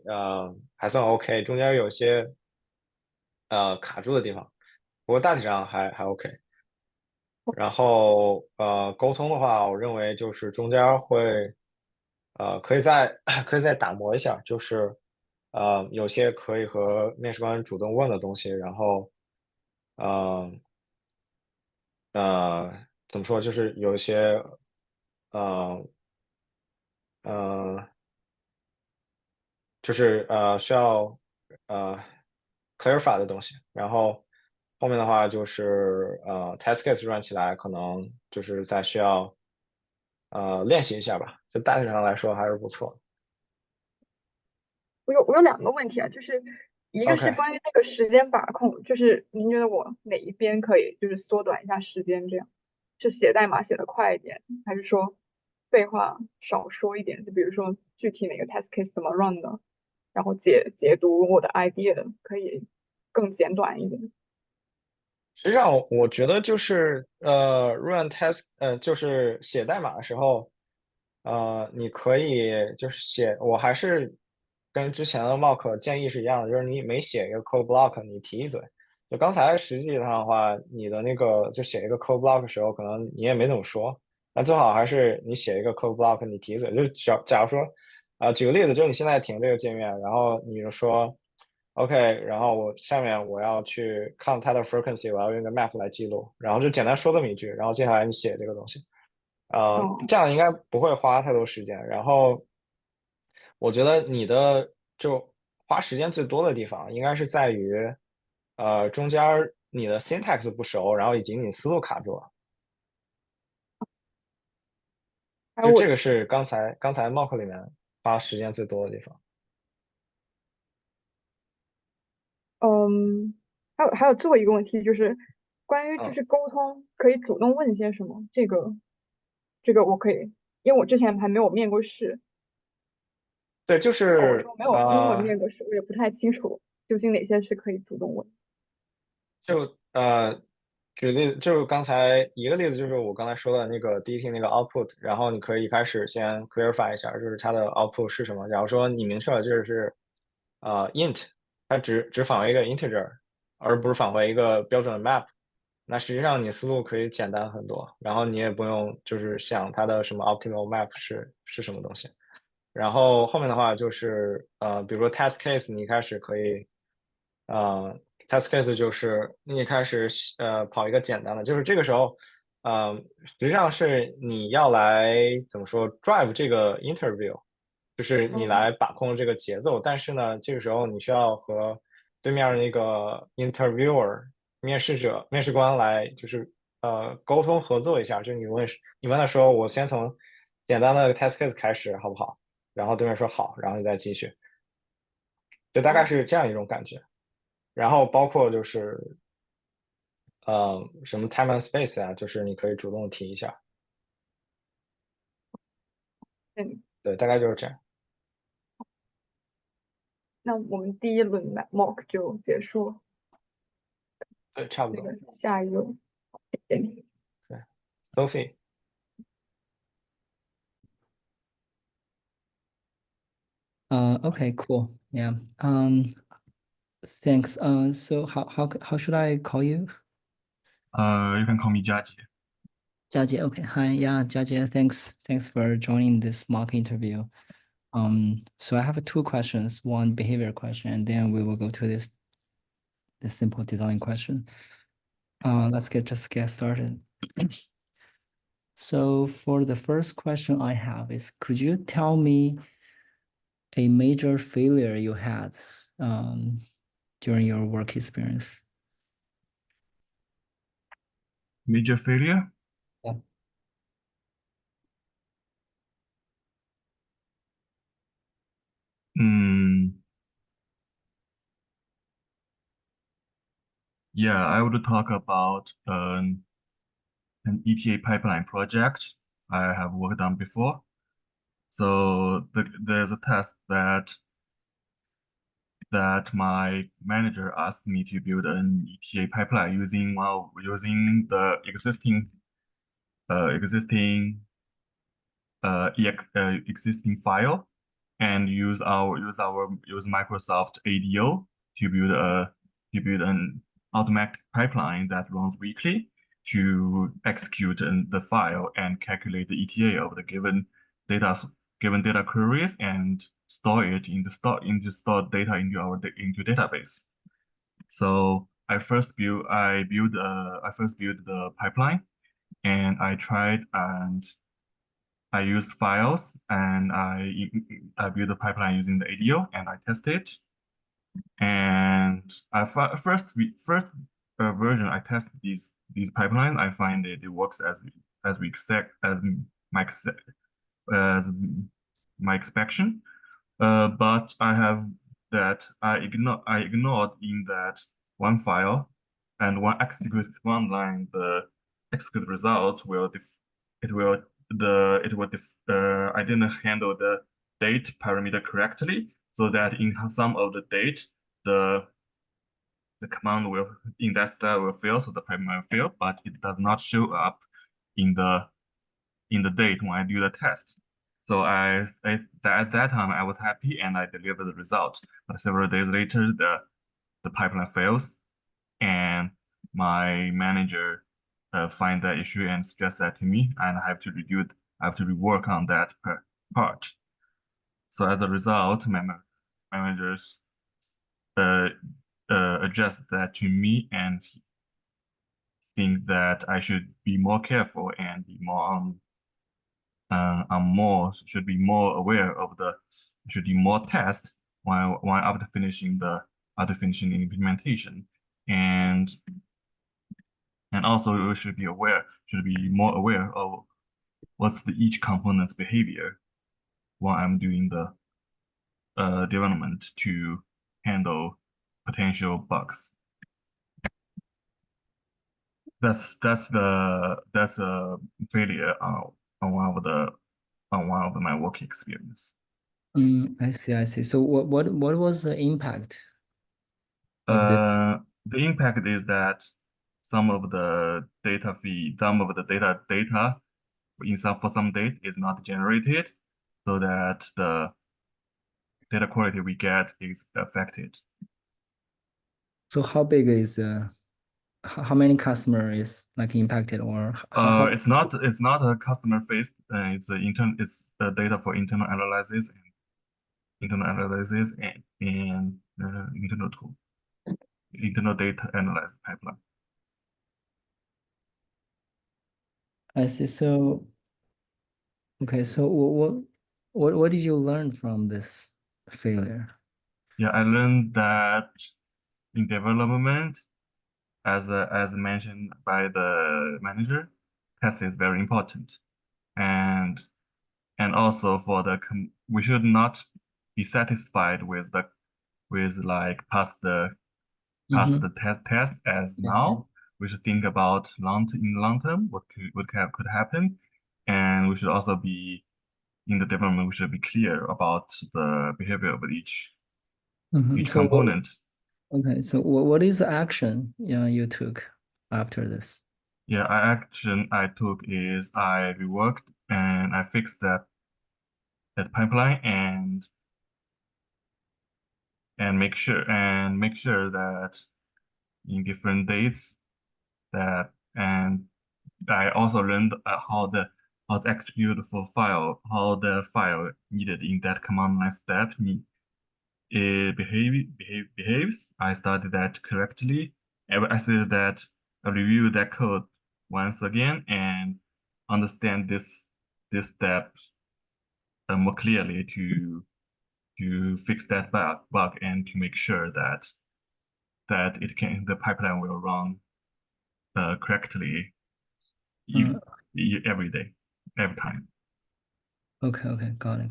C: 算 OK，中间有些卡住的地方，不过大体上还 OK。然后沟通的话，我认为就是中间会可以再可以再打磨一下，就是有些可以和面试官主动问的东西，然后呃怎么说，就是有一些呃呃就是需要呃 clarify 的东西，然后后面的话就是test case run 起来可能就是再需要练习一下吧，就大体上来说还是不错。
A: 我有两个问题啊，就是一个是
C: OK，
A: 关于那个时间把控，就是您觉得我哪一边可以就是缩短一下时间，这样是写代码写得快一点，还是说废话少说一点？就比如说具体哪个 test case 怎么 run 的，然后解读我的 idea 可以更简短一点。
C: 实际上我觉得就是run test 就是写代码的时候，你可以就是写，我还是跟之前的 Mock 建议是一样的，就是你每写一个 code block，你提一嘴。就刚才实际上的话，你的那个就写一个 code block 的时候，可能你也没怎么说，那最好还是你写一个 code block，你提一嘴。就假如说，举个例子，就是你现在停这个界面，然后你就说。OK，然后下面我要去看它的 frequency，我要用一个 map 来记录，然后就简单说这么一句，然后接下来你写这个东西，
A: 哦，
C: 这样应该不会花太多时间。然后我觉得你的就花时间最多的地方，应该是在于，中间儿你的 syntax 不熟，然后以及你思路卡住了。就
A: 还有我
C: 这个是刚才 mock 里面花时间最多的地方。
A: 嗯，还有最后一个问题就是关于就
C: 嗯，
A: 是沟通可以主动问些什么，这个我可以，因为我之前还没有面过试，
C: 对，就
A: 如果我
C: 是
A: 说没有英文面过试，我也不太清楚究竟哪些是可以主动问。
C: 就举例子，就刚才一个例子，就是我刚才说的那个第一题那个 output，然后你可以一开始先 clarify 一下，就是它的 output 是什么。假如说你明确了这是int，它只返回一个 integer，而不是返回一个标准的 map，那实际上你思路可以简单很多，然后你也不用就是想它的什么 optimal map 是什么东西。然后后面的话就是比如说 test case，你一开始可以呃 test case 就是你一开始跑一个简单的，就是这个时候实际上是你要来怎么说 drive 这个 interview，就是你
A: 嗯，
C: 来把控这个节奏，但是呢，这个时候你需要和对面那个 interviewer 面试官来就是沟通合作一下，就你问他说我先从简单的 test case 开始好不好？然后对面说好，然后你再继续，就大概
A: 哦，
C: 是这样一种感觉。然后包括就是什么 time and space 啊，就是你可以主动提一下，
A: 嗯，
C: 对，大概就是这样，
A: 那我们第一轮的 mock 就结束了，
C: 对，差不多。
A: 那个下一轮，谢谢你。
C: 对，Sophie，Okay,
B: cool. Yeah. Thanks. So how should I call you?
D: You can call me Judge.
B: Jiajie. Okay. Hi. Yeah, Jiajie. Thanks for joining this mock interview. So I have two questions, one behavior question, and then we will go to this simple design question. Let's just get started. So for the first question I have is, could you tell me a major failure you had during your work experience?
D: Major failure?
B: Yeah.
D: Hmm. Yeah, I would talk about an ETA pipeline project I have worked on before. So there's a task that my manager asked me to build an ETA pipeline using the existing file and use Microsoft ADO to build an automatic pipeline that runs weekly to execute the file and calculate the ETA of the given data queries and store it into stored data into database. So I first built the pipeline, and I used files, and I built a pipeline using the ADO, and I tested it. And first version I tested these pipelines, I find it works as we expect my as my expectation. But I have that I ignored in that one file and one execute command line. The execute result will def it will the it will def I didn't handle the date parameter correctly, so that in some of the date the command will in that style will fail, so the parameter will fail, but it does not show up in the date when I do the test. So at that time I was happy and I delivered the result. But several days later, the pipeline fails, and my manager find that issue and stress that to me, and I have to rework on that part. So as a result, my managers uh, addressed that to me and think that I should be more careful and be more should be more aware of the should do more tests while after finishing the implementation, and also we should be more aware of what's each component's behavior while I'm doing the development to handle potential bugs. That's a failure on one of my work experience.
B: I see. So what was the impact of this?
D: The impact is that some of the data for some date is not generated, so that the data quality we get is affected.
B: So how big is how many customer is like impacted, or how
D: It's not a customer face. It's data for internal analysis and internal data analysis pipeline.
B: I see. So okay, so what did you learn from this failure?
D: Yeah, I learned that in development, as mentioned by the manager, test is very important, and also for we should not be satisfied with like pass the test as
B: Yeah.
D: now. We should think about in long term what could happen, and we should also be in the development. We should be clear about the behavior of each
B: So
D: component.
B: okay, so what is the action you took after this?
D: Yeah, action I took is I reworked and I fixed that pipeline and make sure that in different dates that, and I also learned how to execute for file, how the file needed in that command line step behaves. I studied that correctly. I said that I review that code once again and understand this step more clearly to fix that bug and to make sure that the pipeline will run correctly every day, every time.
B: Okay, got it.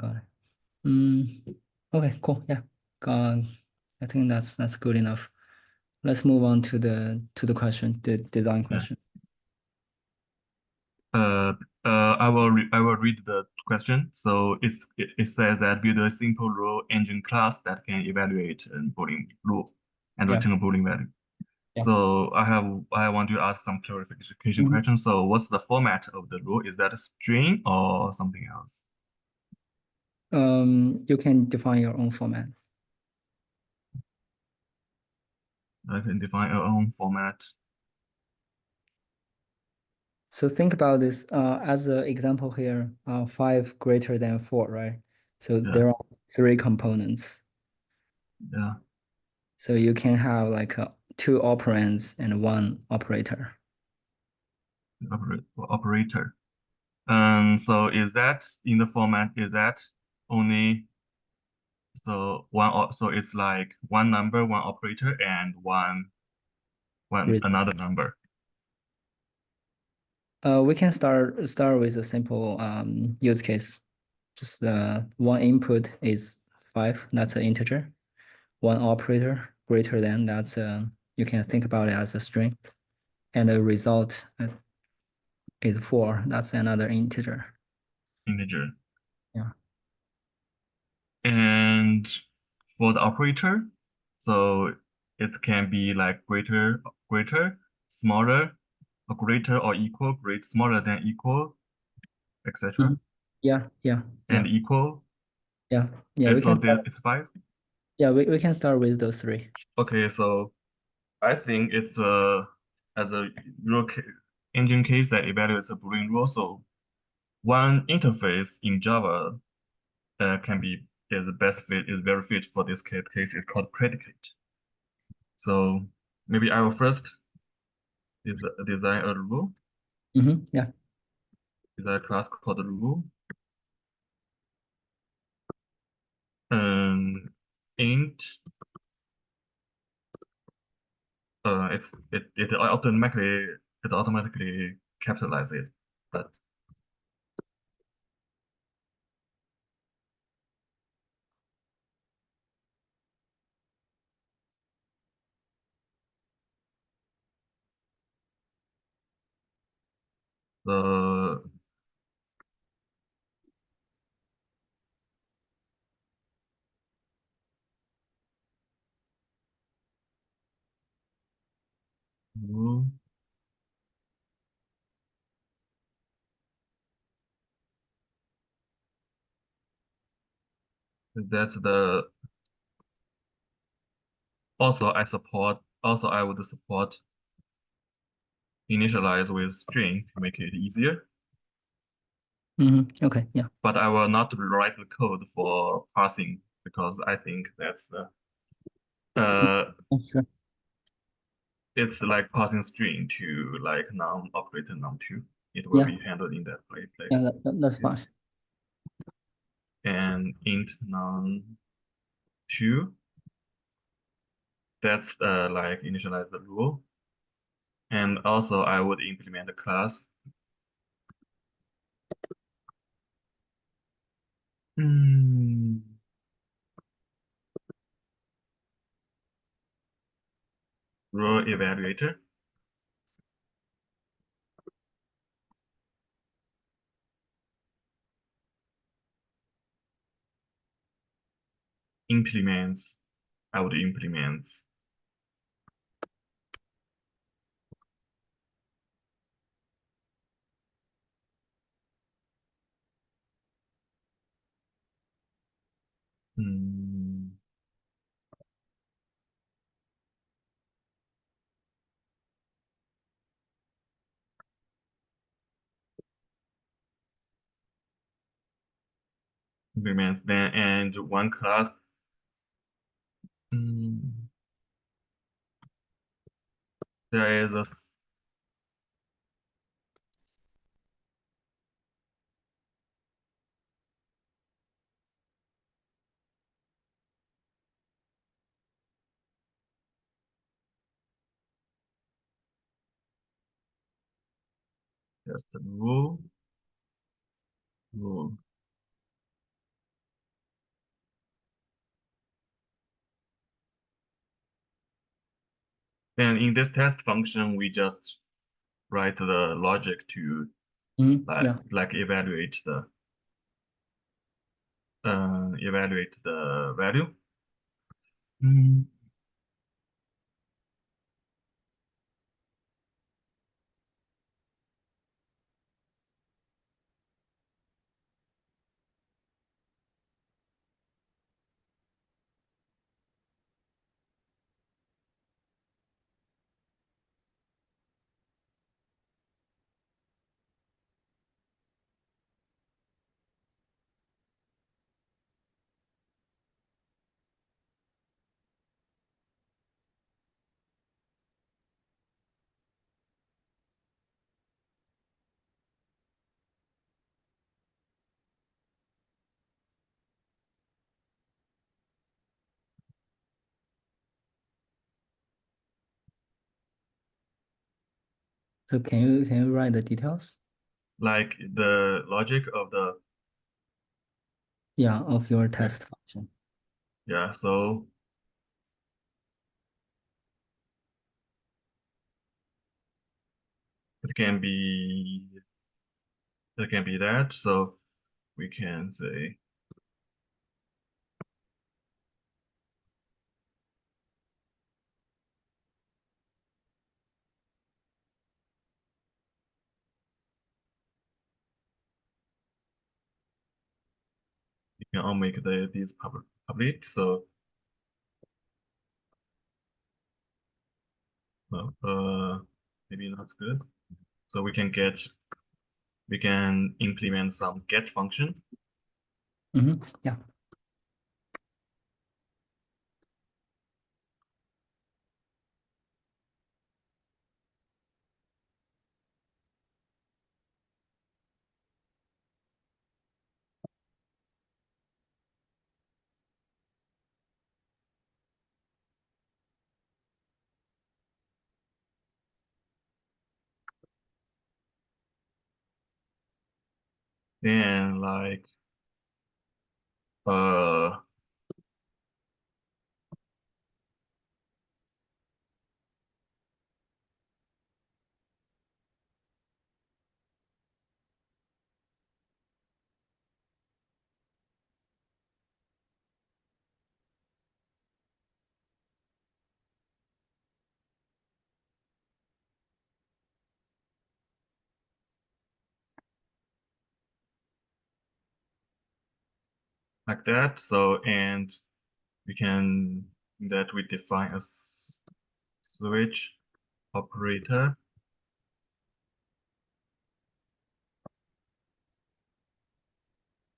B: Okay, cool. Yeah, I think that's good enough. Let's move on to the question, the design question.
D: I will read the question. So it says that build a simple rule engine class that can evaluate a Boolean rule and return a Boolean value.
B: Yeah.
D: So I want to ask some clarification questions. So what's the format of the rule? Is that a string or something else?
B: You can define your own format.
D: I can define your own format.
B: So think about this as an example here, 5 greater than 4, right? So there are 3 components.
D: Yeah.
B: So you can have like 2 operands and 1 operator.
D: Operator. So is that in the format? Is that only so it's like one number, one operator, and one another number?
B: We can start with a simple use case. Just one input is 5, that's an integer. One operator greater than, that's you can think about it as a string. And the result is 4, that's another integer. Yeah.
D: And for the operator, so it can be like greater, smaller, or greater or equal, smaller than equal, etc.
B: Yeah.
D: And equal.
B: Yeah.
D: So it's 5.
B: Yeah, we can start with those 3.
D: Okay, so I think it's as a engine case that evaluates a Boolean rule. So one interface in Java is very fit for this case. It's called predicate. So maybe I will first design a rule.
B: Yeah.
D: Design a class called rule. it automatically capitalizes it, but the rule that's the also I would support initialize with string to make it easier,
B: Okay, yeah.
D: but I will not write the code for parsing because I think that's
B: Sure.
D: it's like passing string to like non-operator num2. It will be handled in that place.
B: Yeah, that's fine.
D: And int num2, that's like initialize the rule. And also I would implement a class. Rule evaluator. I would implement implements then and one class. There is a just the rule. Then in this test function, we just write the logic to like evaluate the value.
B: So can you write the details?
D: Like the logic of the
B: of your test function.
D: Yeah, so it can be that. So we can say you can all make these public. So maybe not good. So we can implement some get function.
B: Yeah.
D: then like that. So, and we define a switch operator.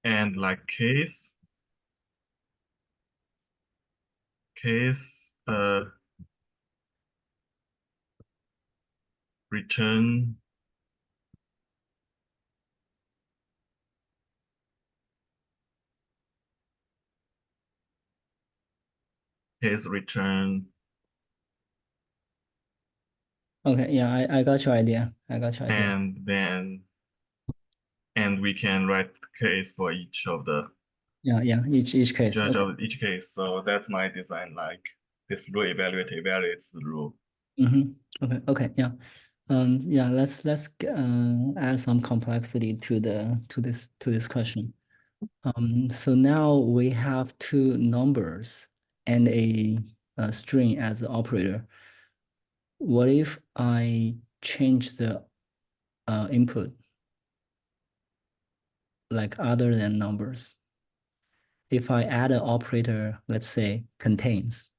D: And like case return case return.
B: Okay, yeah, I got your idea. I got your idea.
D: And we can write case for each of the
B: Yeah, each case.
D: judge
B: Okay.
D: of each case. So that's my design. Like this rule evaluates the rule.
B: Okay, yeah. Yeah, let's add some complexity to this question. So now we have two numbers and a string as the operator. What if I change the input like other than numbers? If I add an operator, let's say contains,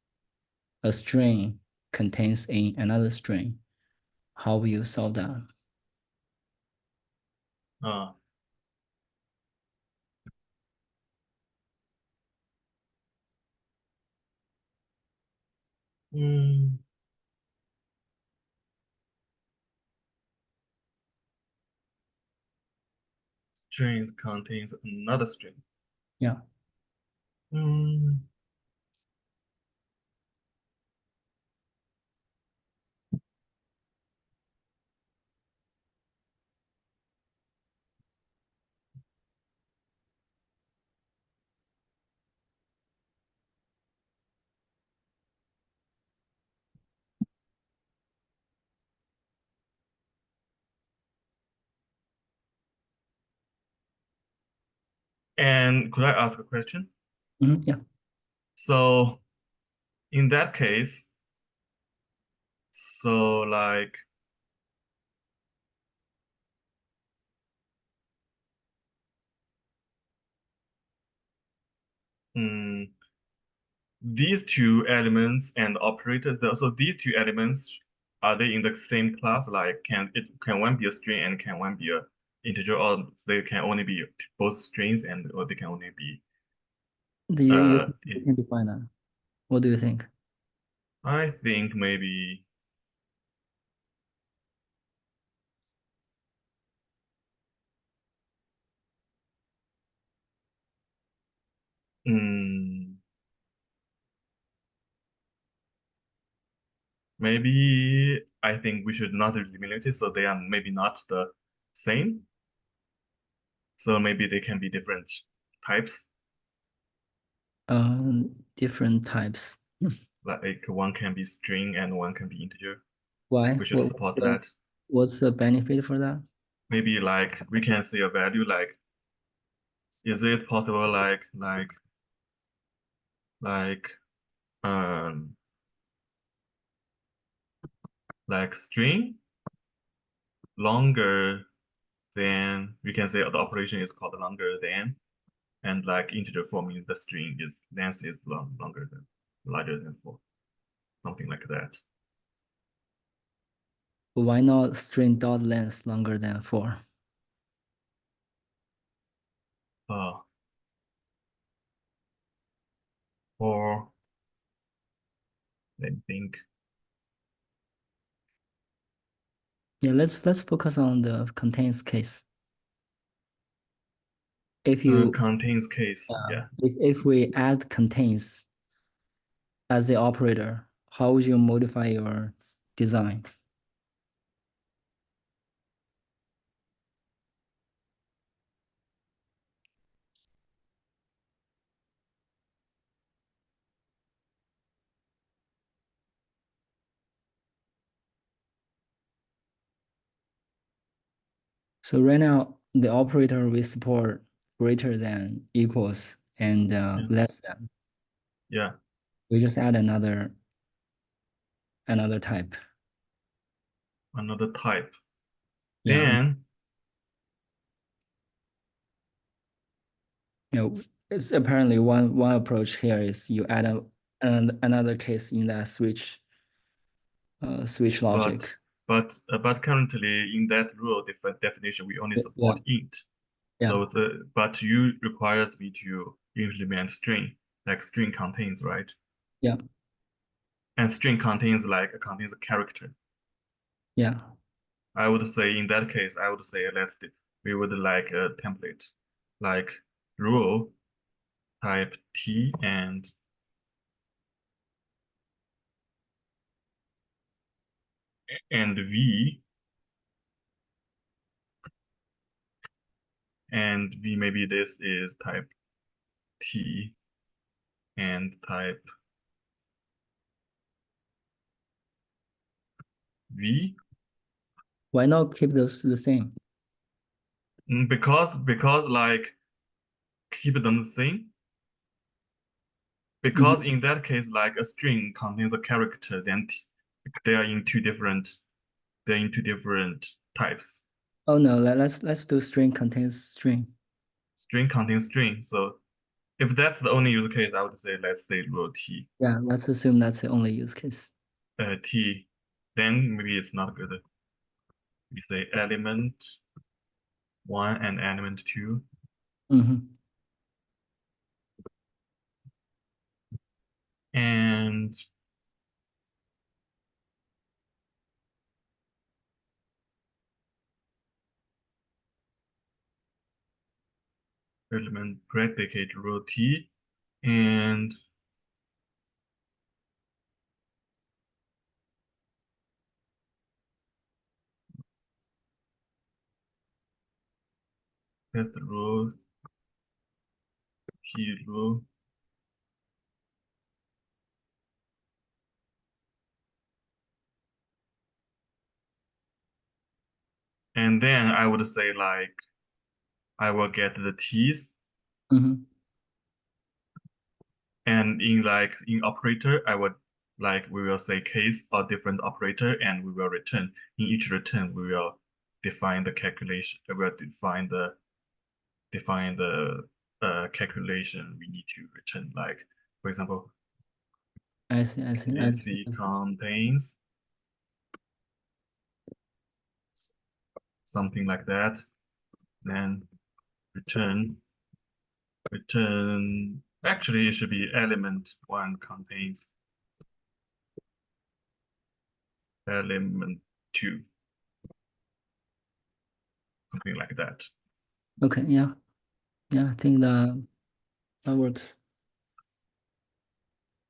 B: a string contains in another string, how will you solve that?
D: String contains another string.
B: Yeah.
D: And could I ask a question?
B: Yeah.
D: So in that case, so like these two elements and operators, so these two elements, are they in the same class? Like can one be a string and can one be a integer, or they can only be both strings or they can only be
B: You can define that. What do you think?
D: I think maybe maybe I think we should not eliminate it, so they are maybe not the same. So maybe they can be different types.
B: Different types.
D: Like one can be string and one can be integer.
B: Why?
D: We should support that.
B: What's the benefit for that?
D: Maybe like we can say a value like, is it possible like string longer than, we can say the operation is called longer than, and like integer forming the string is length is larger than 4, something like that.
B: Why not string dot length longer than 4?
D: Or let me think.
B: Yeah, let's focus on the contains case. If you
D: contains case, yeah.
B: If we add contains as the operator, how would you modify your design? So right now, the operator will support greater than, equals, and less than.
D: Yeah.
B: We just add another type.
D: Another type.
B: Yeah.
D: Then
B: It's apparently one approach here is you add another case in that switch logic.
D: But currently in that rule definition, we only support int.
B: Yeah.
D: So but you requires me to implement string, like string contains, right?
B: Yeah.
D: And string contains a character.
B: Yeah.
D: I would say in that case, we would like a template, like rule type T and V, and V, maybe this is type T and type V.
B: Why not keep those the same?
D: Because like keep them the same. Because in that case, like a string contains a character, then they are in two different types.
B: Oh no, let's do string contains string.
D: String contains string. So if that's the only use case, I would say let's say rule T.
B: Yeah, let's assume that's the only use case.
D: T, then maybe it's not good. We say element 1 and element 2. And element predicate rule T, and test rule T rule. And then I would say like I will get the T's. And in operator, we will say case or different operator, and we will return. In each return, we will define the calculation. We will define the calculation we need to return. Like, for example,
B: I see.
D: Contains something like that. Then return. Actually, it should be element 1 contains element 2. Something like that.
B: Okay, yeah. I think that works.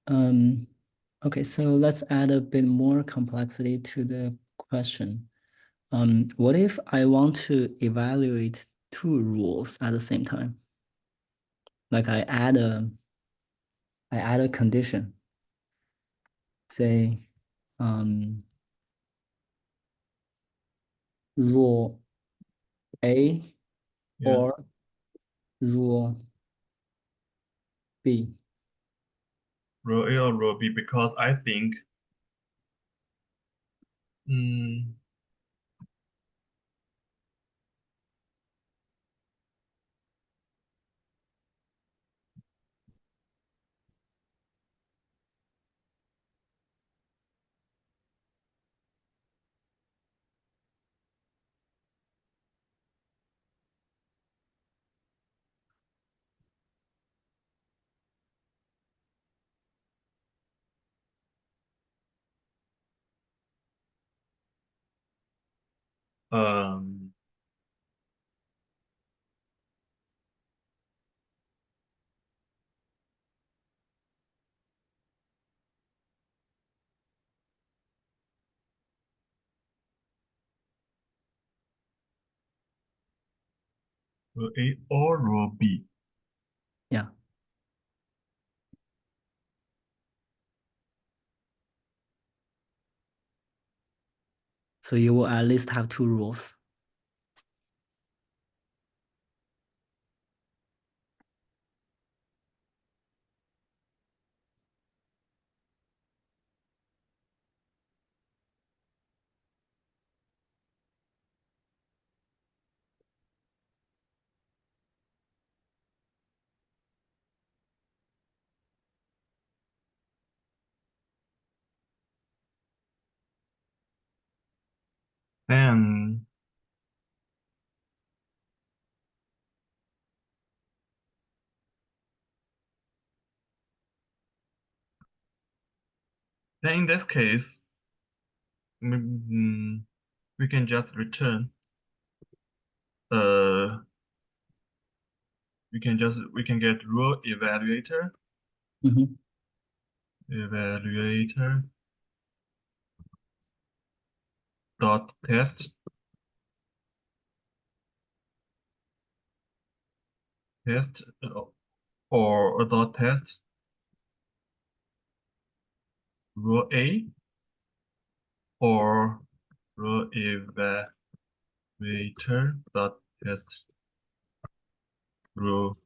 B: Okay, so let's add a bit more complexity to the question. What if I want to evaluate two rules at the same time? Like I add a condition, say, rule A or rule B.
D: Rule A or rule B, because I think rule A or rule B.
B: Yeah. So you will at least have two rules.
D: Then in this case, we can just return we can get rule evaluator
B: Mm-hmm.
D: dot test or dot test rule A or rule evaluator dot test rule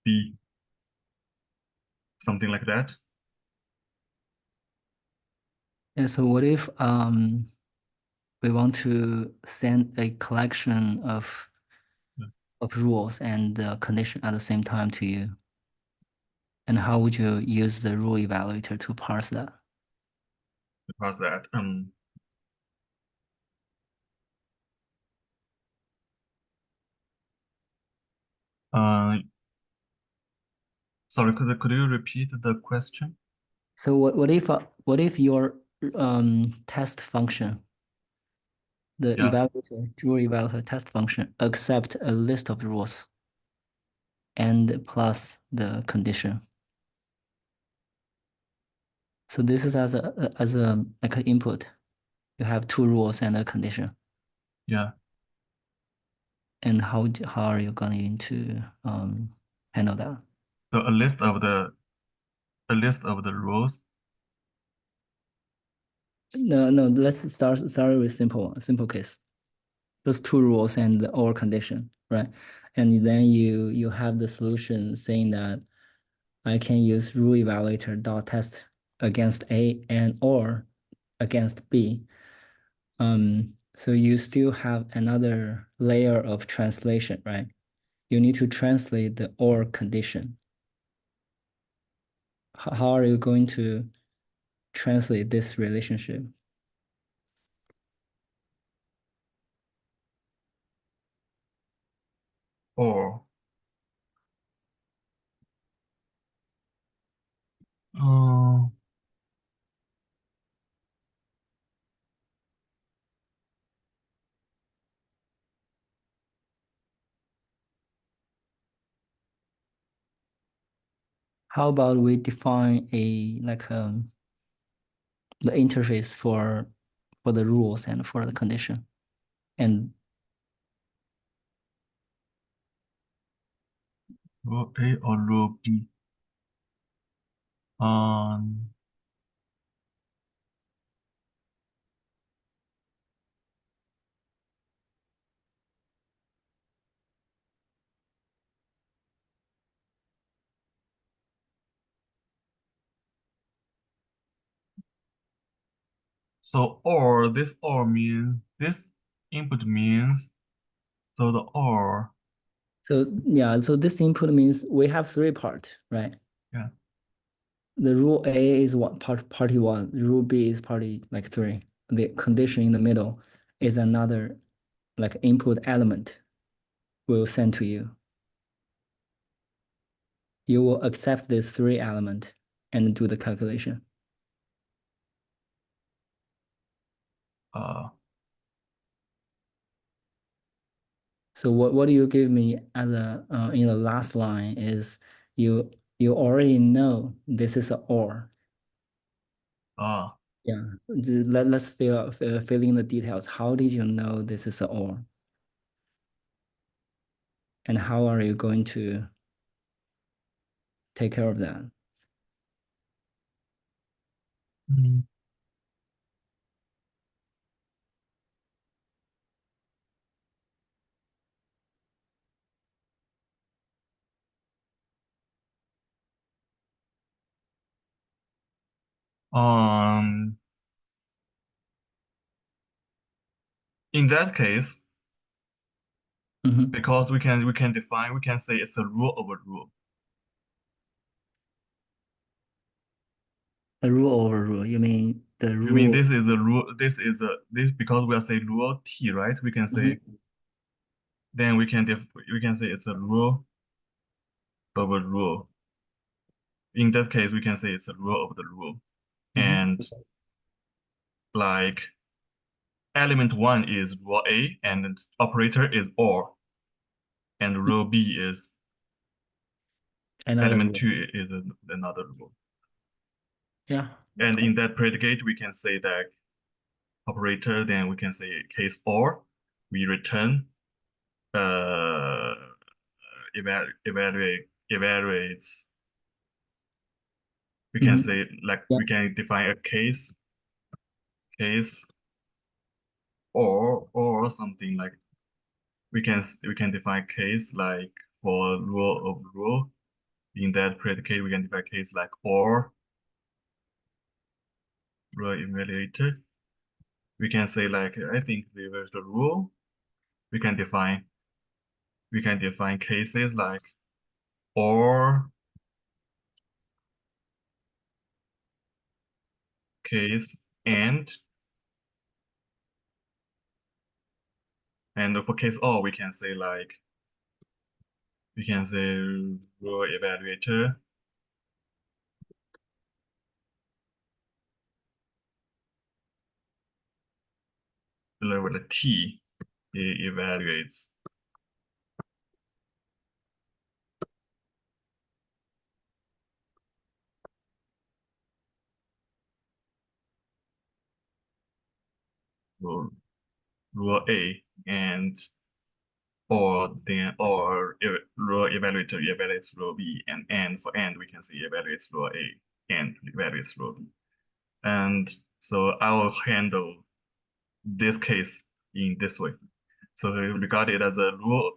D: B, something like that.
B: Yeah, so what if we want to send a collection of rules and condition at the same time to you? And how would you use the rule evaluator to parse that?
D: Parse that. Sorry, could you repeat the question?
B: So what if your test function, the
D: Yeah.
B: rule evaluator test function, accept a list of rules and plus the condition? So this is as a like an input. You have two rules and a condition.
D: Yeah.
B: And how are you going to handle that?
D: So a list of the rules.
B: No, let's start with simple case. Those two rules and the or condition, right? And then you have the solution saying that I can use rule evaluator dot test against A and or against B. So you still have another layer of translation, right? You need to translate the or condition. How are you going to translate this relationship?
D: Or
B: How about we define the interface for the rules and for the condition, and
D: rule A or rule B. So this means this input means so the or.
B: so yeah, so this input means we have three parts, right?
D: Yeah.
B: The rule A is party one, rule B is party like three. The condition in the middle is another like input element we'll send to you. You will accept this three element and do the calculation. So what do you give me as a in the last line is you already know this is a or. Yeah, let's fill in the details. How did you know this is a or? And how are you going to take care of that?
D: In that case,
B: Mhm.
D: because we can say it's a rule over rule.
B: A rule over rule. You mean the
D: You mean
B: rule.
D: this is a rule? This because we are saying rule T, right? We can say then we can say it's a rule of a rule. In that case, we can say it's a rule of the rule. And like element 1 is rule A and its operator is OR. And rule B is
B: Another
D: element
B: rule.
D: 2 is another rule.
B: Yeah.
D: And in that predicate, we can say that operator, then we can say case OR. We return evaluates. We can say like we can define a case or something like we can define case like for rule of rule. In that predicate, we can define case like or rule evaluator. We can say like I think reverse the rule. We can define cases like or case and for case or we can say like rule evaluator with a T, it evaluates rule A and or rule evaluator evaluates rule B and for and we can say evaluates rule A and evaluates rule B. And so I will handle this case in this way. So regard it as a rule,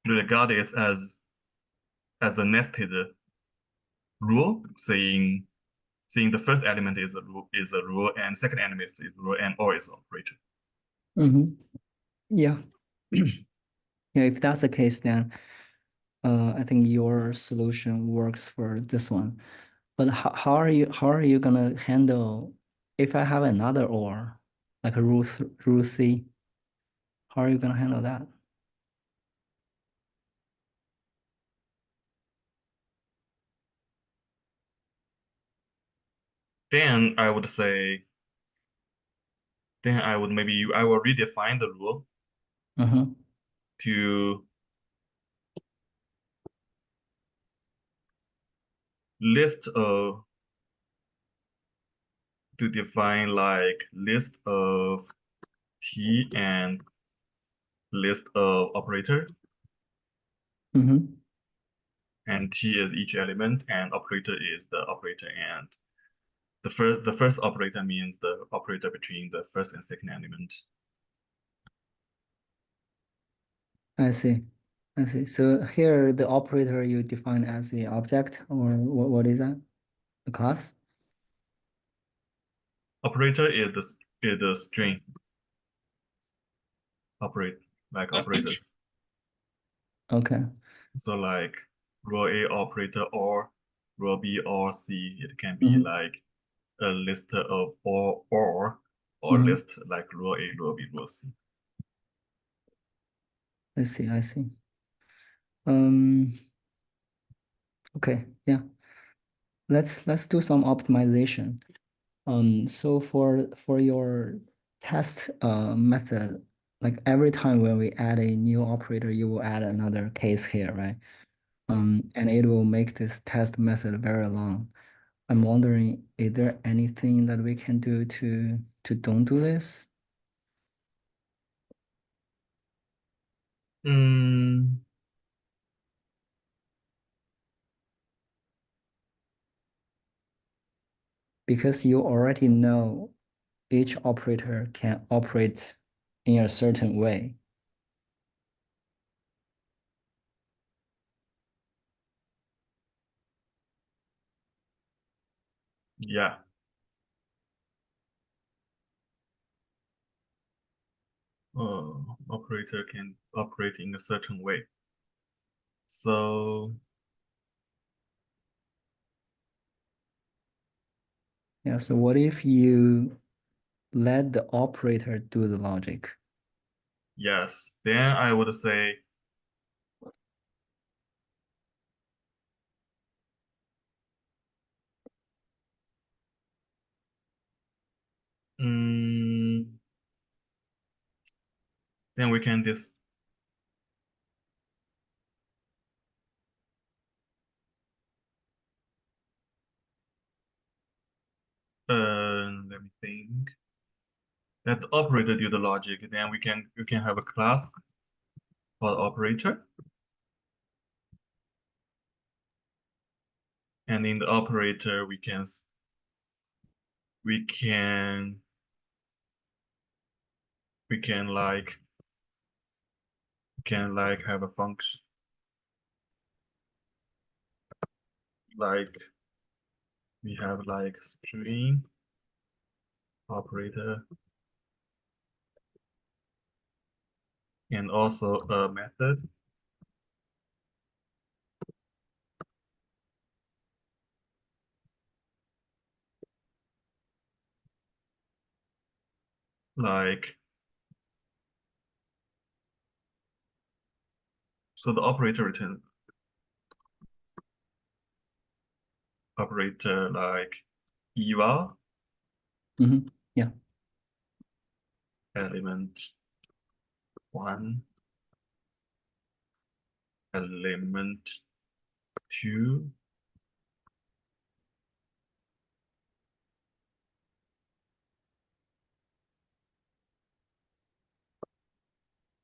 D: regard it as a nested rule, saying the first element is a rule and second element is rule and or is operator.
B: Yeah. Yeah, if that's the case, then I think your solution works for this one. But how are you gonna handle if I have another or like a rule C? How are you gonna handle that?
D: Then I would say, I will redefine the rule to define like list of T and list of operator. And T is each element and operator is the operator, and the first operator means the operator between the first and second element.
B: I see. So here the operator you define as the object, or what is that? The class?
D: Operator is the string. Operators.
B: Okay.
D: So like row A operator or row B or C, it can be like a list of or list like row A, row B, row C.
B: I see. Okay, yeah. Let's do some optimization. So for your test method, like every time when we add a new operator, you will add another case here, right? And it will make this test method very long. I'm wondering, is there anything that we can do to don't do this? Because you already know each operator can operate in a certain way.
D: Yeah. Operator can operate in a certain way. So
B: Yeah, so what if you let the operator do the logic?
D: Yes, then I would say then we can let me think. Let the operator do the logic. Then we can have a class for the operator. And in the operator, we can have a function like we have like string operator and also a method like so the operator return operator like eval
B: Yeah.
D: element 1 element 2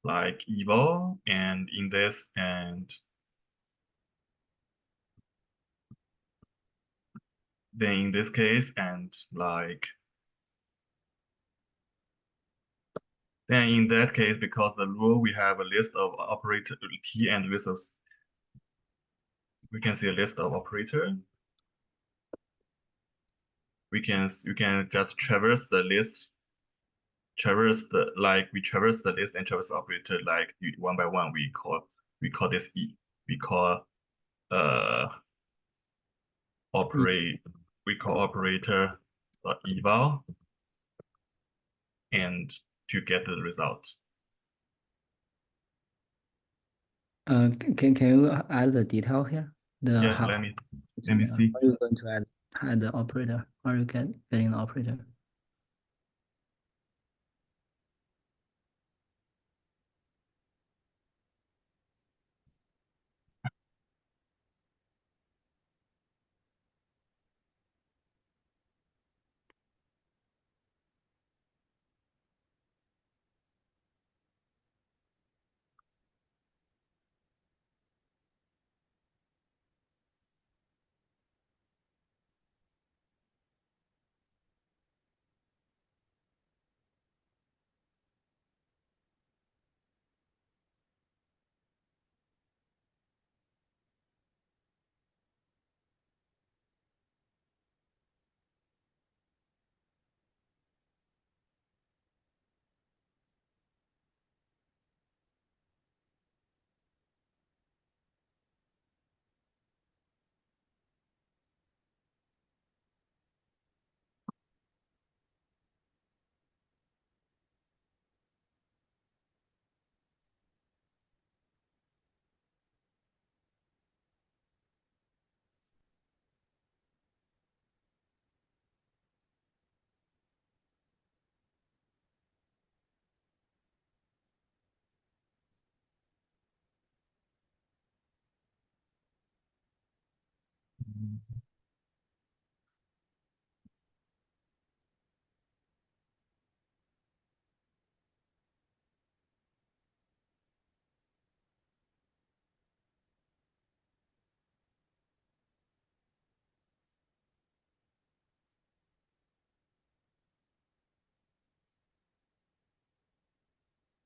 D: like eval and in this and then in this case and like then in that case, because the rule we have a list of operator T and list of we can see a list of operator. We can just traverse the list, we traverse the list and traverse the operator like one by one. We call this we call operator eval and to get the result.
B: Can you add the detail here?
D: Yeah, let me see.
B: How are you going to add the operator? How are you getting the operator?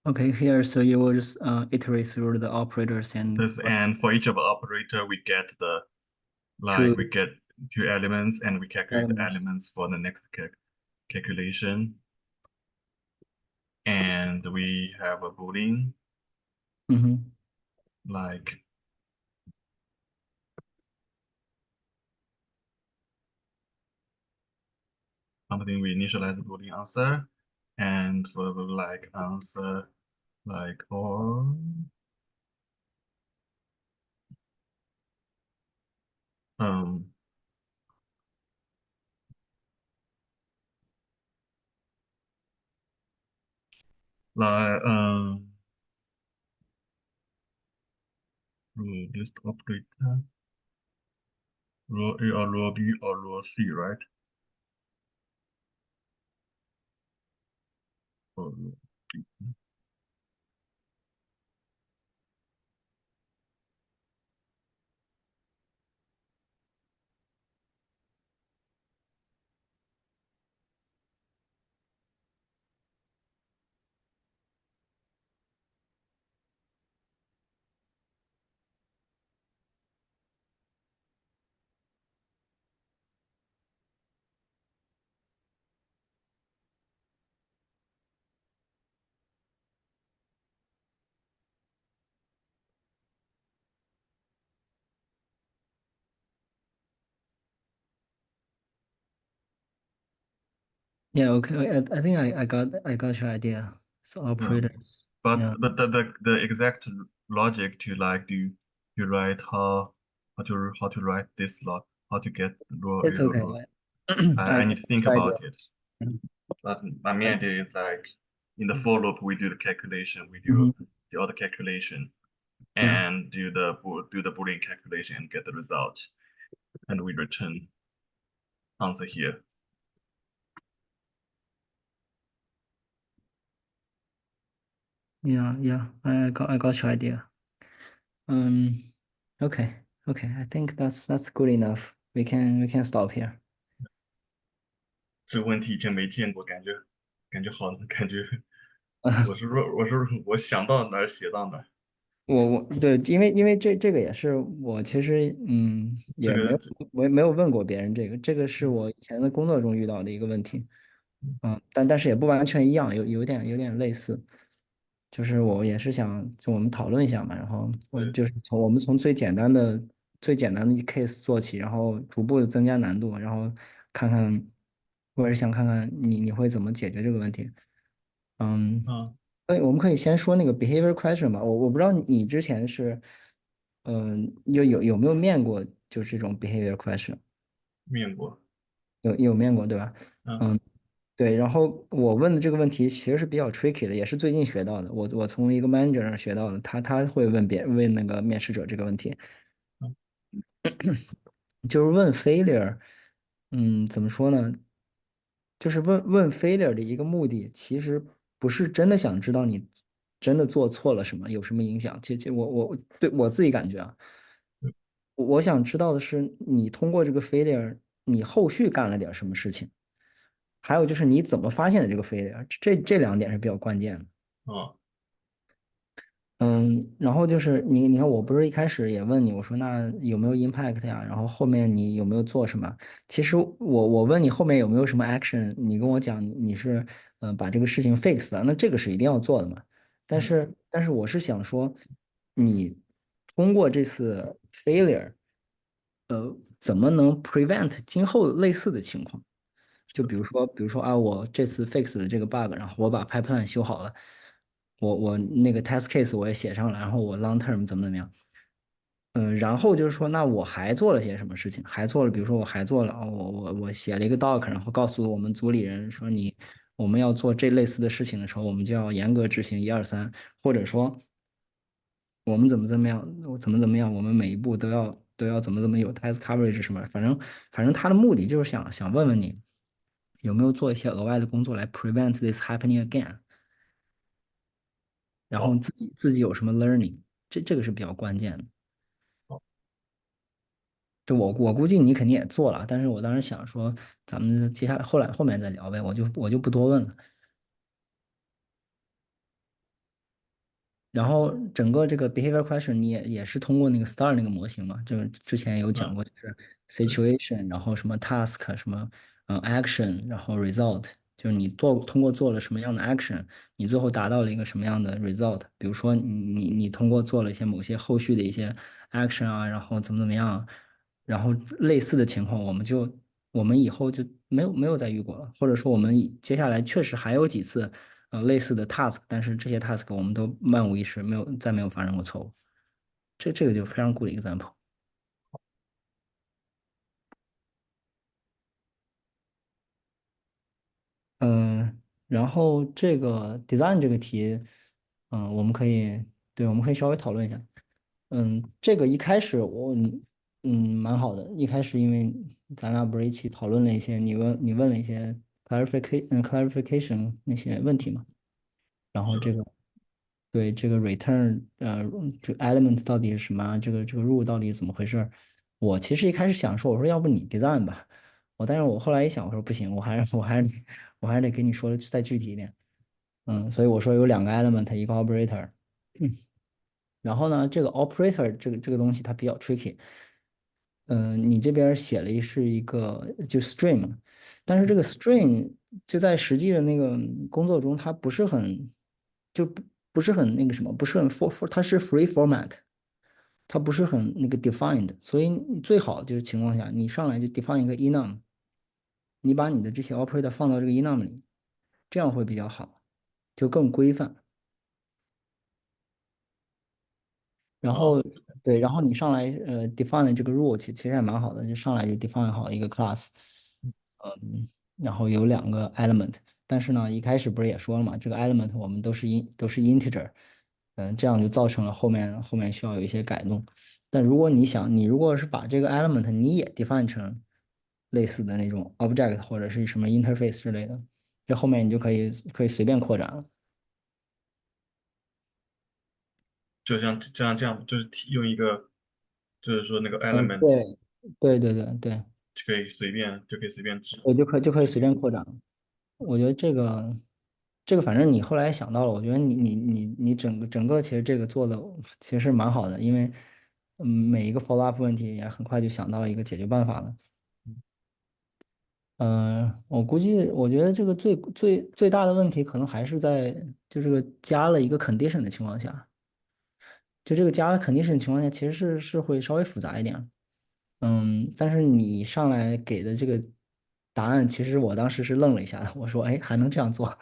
B: Okay, here, so you will just iterate through the operators and
D: for each of the operator, we get the we get 2 elements and we calculate the elements for the next calculation. And we have a boolean like something we initialize the Boolean answer, and for the like answer like or like list operator row A or row B or row C, right? Or row B.
B: Yeah, okay. I think I got your idea. So operators.
D: But
B: Yeah.
D: the exact logic to like you write how to write this lot, how to get row
B: It's
D: A,
B: okay.
D: row.
B: I
D: I need to think
B: tried
D: about
B: it.
D: it. But my main idea is like in the for loop we do the calculation, we do
B: Mhm.
D: the other calculation,
B: Yeah.
D: and do the Boolean calculation and get the result, and we return answer here.
B: Yeah. I got your idea. Okay. I think that's good enough. We can stop here.
D: 这个问题以前没见过，感觉好，感觉我想到哪儿写到哪儿。
B: 我对，因为这个也是我其实也没有我也没有问过别人这个是我以前的工作中遇到的一个问题，但是也不完全一样，有点类似，就是我也是想就我们讨论一下嘛，然后我就是我们从最简单的case 做起，然后逐步的增加难度，然后看看，我也是想看看你会怎么解决这个问题，嗯。我们可以先说那个 behavior question 吧。我不知道你之前是，有没有面过就是这种 behavior question？
D: 面过。
B: 有面过对吧？
D: 嗯。
B: 对。然后我问的这个问题其实是比较 tricky 的，也是最近学到的。我从一个 manager 那儿学到的，他会问那个面试者这个问题，就是问 failure，怎么说呢？就是问 failure 的一个目的，其实不是真的想知道你真的做错了什么，有什么影响。其实我对我自己感觉啊，我想知道的是，你通过这个 failure，你后续干了点什么事情，还有就是你怎么发现的这个 failure，这2点是比较关键的。然后就是你看，我不是一开始也问你，我说那有没有 impact 呀？然后后面你有没有做什么？其实我问你后面有没有什么 action，你跟我讲你是把这个事情 fix 了，那这个是一定要做的嘛。但是我是想说，你通过这次 failure，怎么能 prevent 今后类似的情况？就比如说啊，我这次 fix 了这个 bug，然后我把 pipeline 修好了，我那个 test case 我也写上了，然后我 long term 怎么样？然后就是说，那我还做了些什么事情？还做了，比如说我还做了，我写了一个 doc，然后告诉我们组里人说我们要做这类似的事情的时候，我们就要严格执行1、2、3，或者说我们怎么样，怎么样，我们每一步都要怎么有 test coverage 什么，反正他的目的就是想问问你有没有做一些额外的工作来 prevent this happening again，然后自己有什么 learning，这个是比较关键的。就我估计你肯定也做了，但是我当时想说，咱们接下来后面再聊呗，我就不多问了。然后整个这个 behavior question 你也是通过那个 STAR 那个模型嘛，就是之前有讲过，就是 situation，然后什么 task，什么action，然后 result，就是你通过做了什么样的 action，你最后达到了一个什么样的 result。比如说你通过做了一些某些后续的一些 action 啊，然后怎么样，然后类似的情况，我们就我们以后就没有再遇过了，或者说我们接下来确实还有几次类似的 task，但是这些 task 我们都万无一失，没有发生过错误。这个就非常 good example。然后这个 design 这个题，我们可以我们可以稍微讨论一下。这个一开始蛮好的，一开始因为咱俩不是一起讨论了一些，你问了一些 clarification 那些问题嘛，然后
D: 是的，
B: 对这个 return 这 element 到底是什么啊这个 rule 到底是怎么回事儿？我其实一开始想说，我说要不你 design 吧，但是我后来一想，我说不行，我还是得跟你说的再具体一点。所以我说有两个 element，一个 operator。然后呢，这个 operator 这个东西它比较 tricky。你这边写了是一个就 string，但是这个 string 就在实际的那个工作中，它不是很就不是很那个什么，不是很 它是 free format，它不是很那个 defined，所以你最好就是情况下，你上来就 define 一个 enum，你把你的这些 operator 放到这个 enum 里，这样会比较好，就更规范。然后对，然后你上来define 这个 rule，其实也蛮好的，就上来就 define 好一个 class。然后有两个 element，但是呢，一开始不是也说了嘛，这个 element 我们都是 integer。这样就造成了后面需要有一些改动。但如果你如果是把这个 element 你也 define 成类似的那种 object 或者是什么 interface 之类的，这后面你就可以随便扩展了。
D: 就像这样，就是用一个，就是说那个
B: 嗯，element 对，
D: 就可以随便指。
B: 我就可以随便扩展了。我觉得这个反正你后来想到了，我觉得你整个其实这个做的其实蛮好的，因为每一个 follow up 问题也很快就想到一个解决办法了。我估计我觉得这个最大的问题可能还是在就这个加了一个 condition 的情况下，就这个加了 condition 的情况下，其实是会稍微复杂一点。但是你上来给的这个答案，其实我当时是愣了一下的，我说，哎，还能这样做？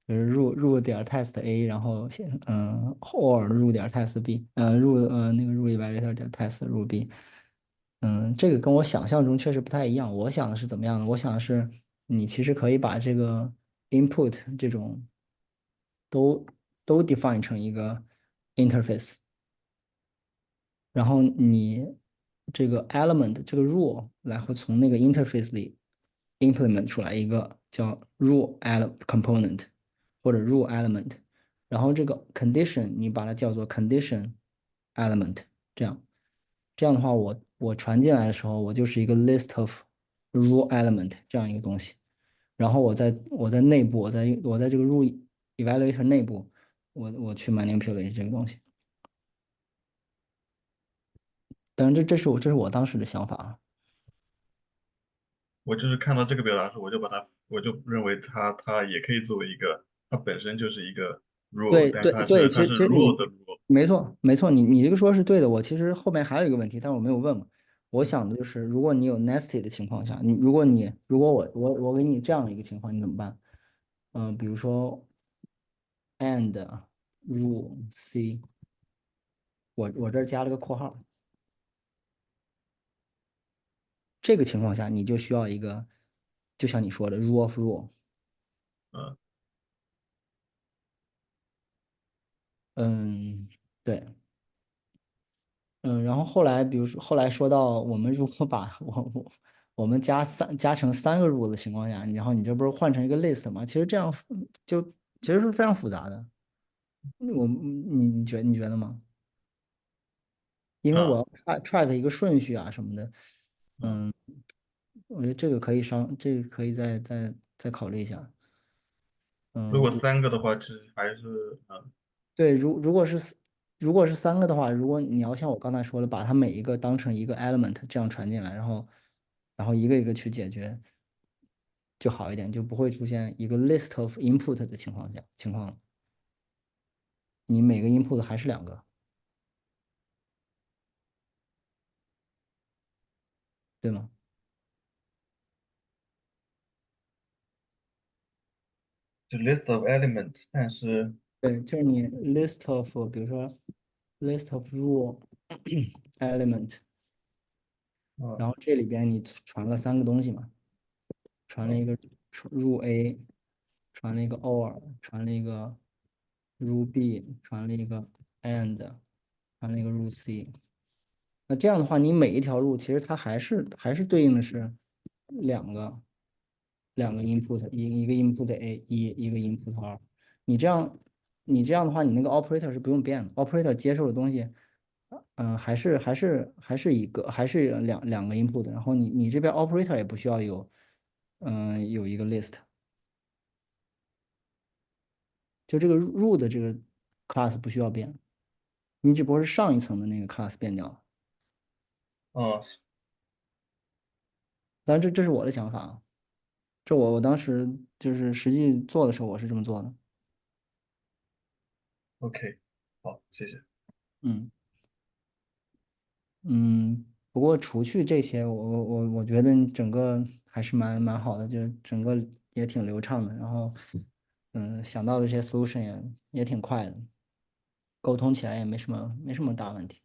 B: 就是入点 test A，然后or 入点 test B，那个入 evaluator 点 test 入 B。这个跟我想象中确实不太一样。我想的是怎么样的？我想的是你其实可以把这个 input 这种都define 成一个 interface，然后你这个 element 这个 rule 然后从那个 interface 里 implement 出来一个叫 rule element component 或者 rule element，然后这个 condition 你把它叫做 condition element，这样的话我传进来的时候，我就是一个 list of rule element 这样一个东西，然后我在内部我在这个 rule evaluator 内部，我去 manipulate 这个东西。当然这是我当时的想法啊。
D: 我就是看到这个表达时，我就认为它也可以作为一个，它本身就是一个 rule，但是
B: 对对对，其
D: 它是
B: 实其实
D: rule
B: 你
D: 的 rule。
B: 没错没错，你这个说的是对的。我其实后面还有一个问题，但是我没有问嘛。我想的就是，如果你有 nested 的情况下，如果我给你这样的一个情况，你怎么办？比如说 and rule C，我这儿加了个括号，这个情况下你就需要一个，就像你说的 rule of rule。
D: 嗯，
B: 嗯，对。然后后来，比如说后来说到我们如果把我们加成3个 rule 的情况下，然后你这不是换成一个 list 吗？其实这样就其实是非常复杂的。你觉得吗？因为我
D: 啊，
B: 要 track 一个顺序啊什么的。
D: 嗯，
B: 嗯，我觉得这个可以再考虑一下。
D: 如果
B: 嗯，3
D: 个的话，其实还是
B: 对，如果是3个的话，如果你要像我刚才说的，把它每一个当成一个 element 这样传进来，然后一个一个去解决，就好一点，就不会出现一个 list of input 的情况了。你每个 input 还是2个，对吗？
D: 就 list of element，但是
B: 对，就是你 list of，比如说 list of rule element，然后这里边你传了3个东西嘛，传了一个rule A，传了一个 or，传了一个 rule B，传了一个 and，传了一个 rule C。那这样的话，你每一条路其实它还是对应的是两个 input，一个 input A 一个 input R。你这样的话，你那个 operator 是不用变的，operator 接受的东西，还是两个 input，然后你这边 operator 也不需要有一个 list，就这个 root 的这个 class 不需要变，你只不过是上一层的那个 class 变掉了。当然这是我的想法啊，这我当时就是实际做的时候我是这么做的。
D: OK，好，谢谢。
B: 不过除去这些，我觉得你整个还是蛮好的，就是整个也挺流畅的，然后想到的这些 solution 也挺快的，沟通起来也没什么大问题。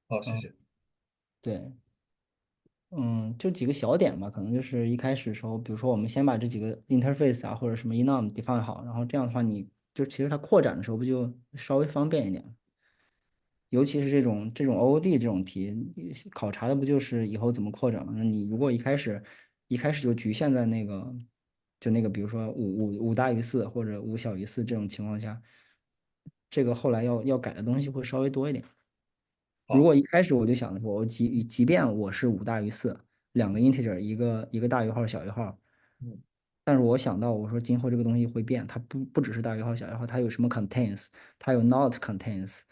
D: 好，谢谢。
B: 对，就几个小点吧，可能就是一开始的时候，比如说我们先把这几个 interface 啊或者什么 enum define 好，然后这样的话你就其实它扩展的时候不就稍微方便一点。尤其是这种 OOD 这种题，考察的不就是以后怎么扩展吗？那你如果一开始就局限在那个，比如说五大于4或者5小于4这种情况下，这个后来要改的东西会稍微多一点。如果一开始我就想着说，即便我是5大于4，两个 integer，一个大于号小于号，但是我想到我说今后这个东西会变，它不只是大于号小于号，它有什么 contains，它有 not contains，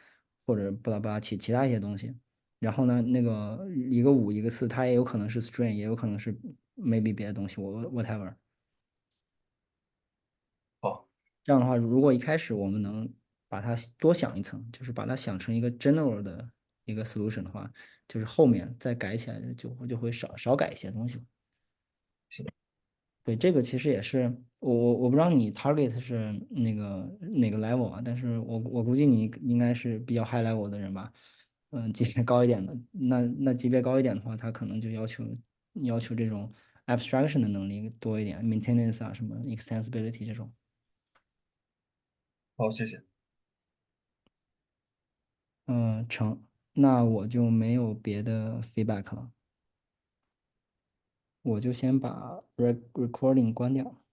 B: 或者巴拉巴拉其他一些东西。然后呢，那个一个5一个4，它也有可能是 string，也有可能是 maybe 别的东西，我 whatever。
D: 好，
B: 这样的话，如果一开始我们能把它多想一层，就是把它想成一个 general 的一个 solution 的话，就是后面再改起来就会少改一些东西。
D: 是的。
B: 对，这个其实也是我不知道你 target 是那个哪个 level 啊，但是我估计你应该是比较 high level 的人吧，级别高一点的，那级别高一点的话，他可能就要求这种 abstraction 的能力多一点，maintenance 啊什么 extensibility 这种。
D: 好，谢谢。
B: 成，那我就没有别的 feedback 了，我就先把recording关掉。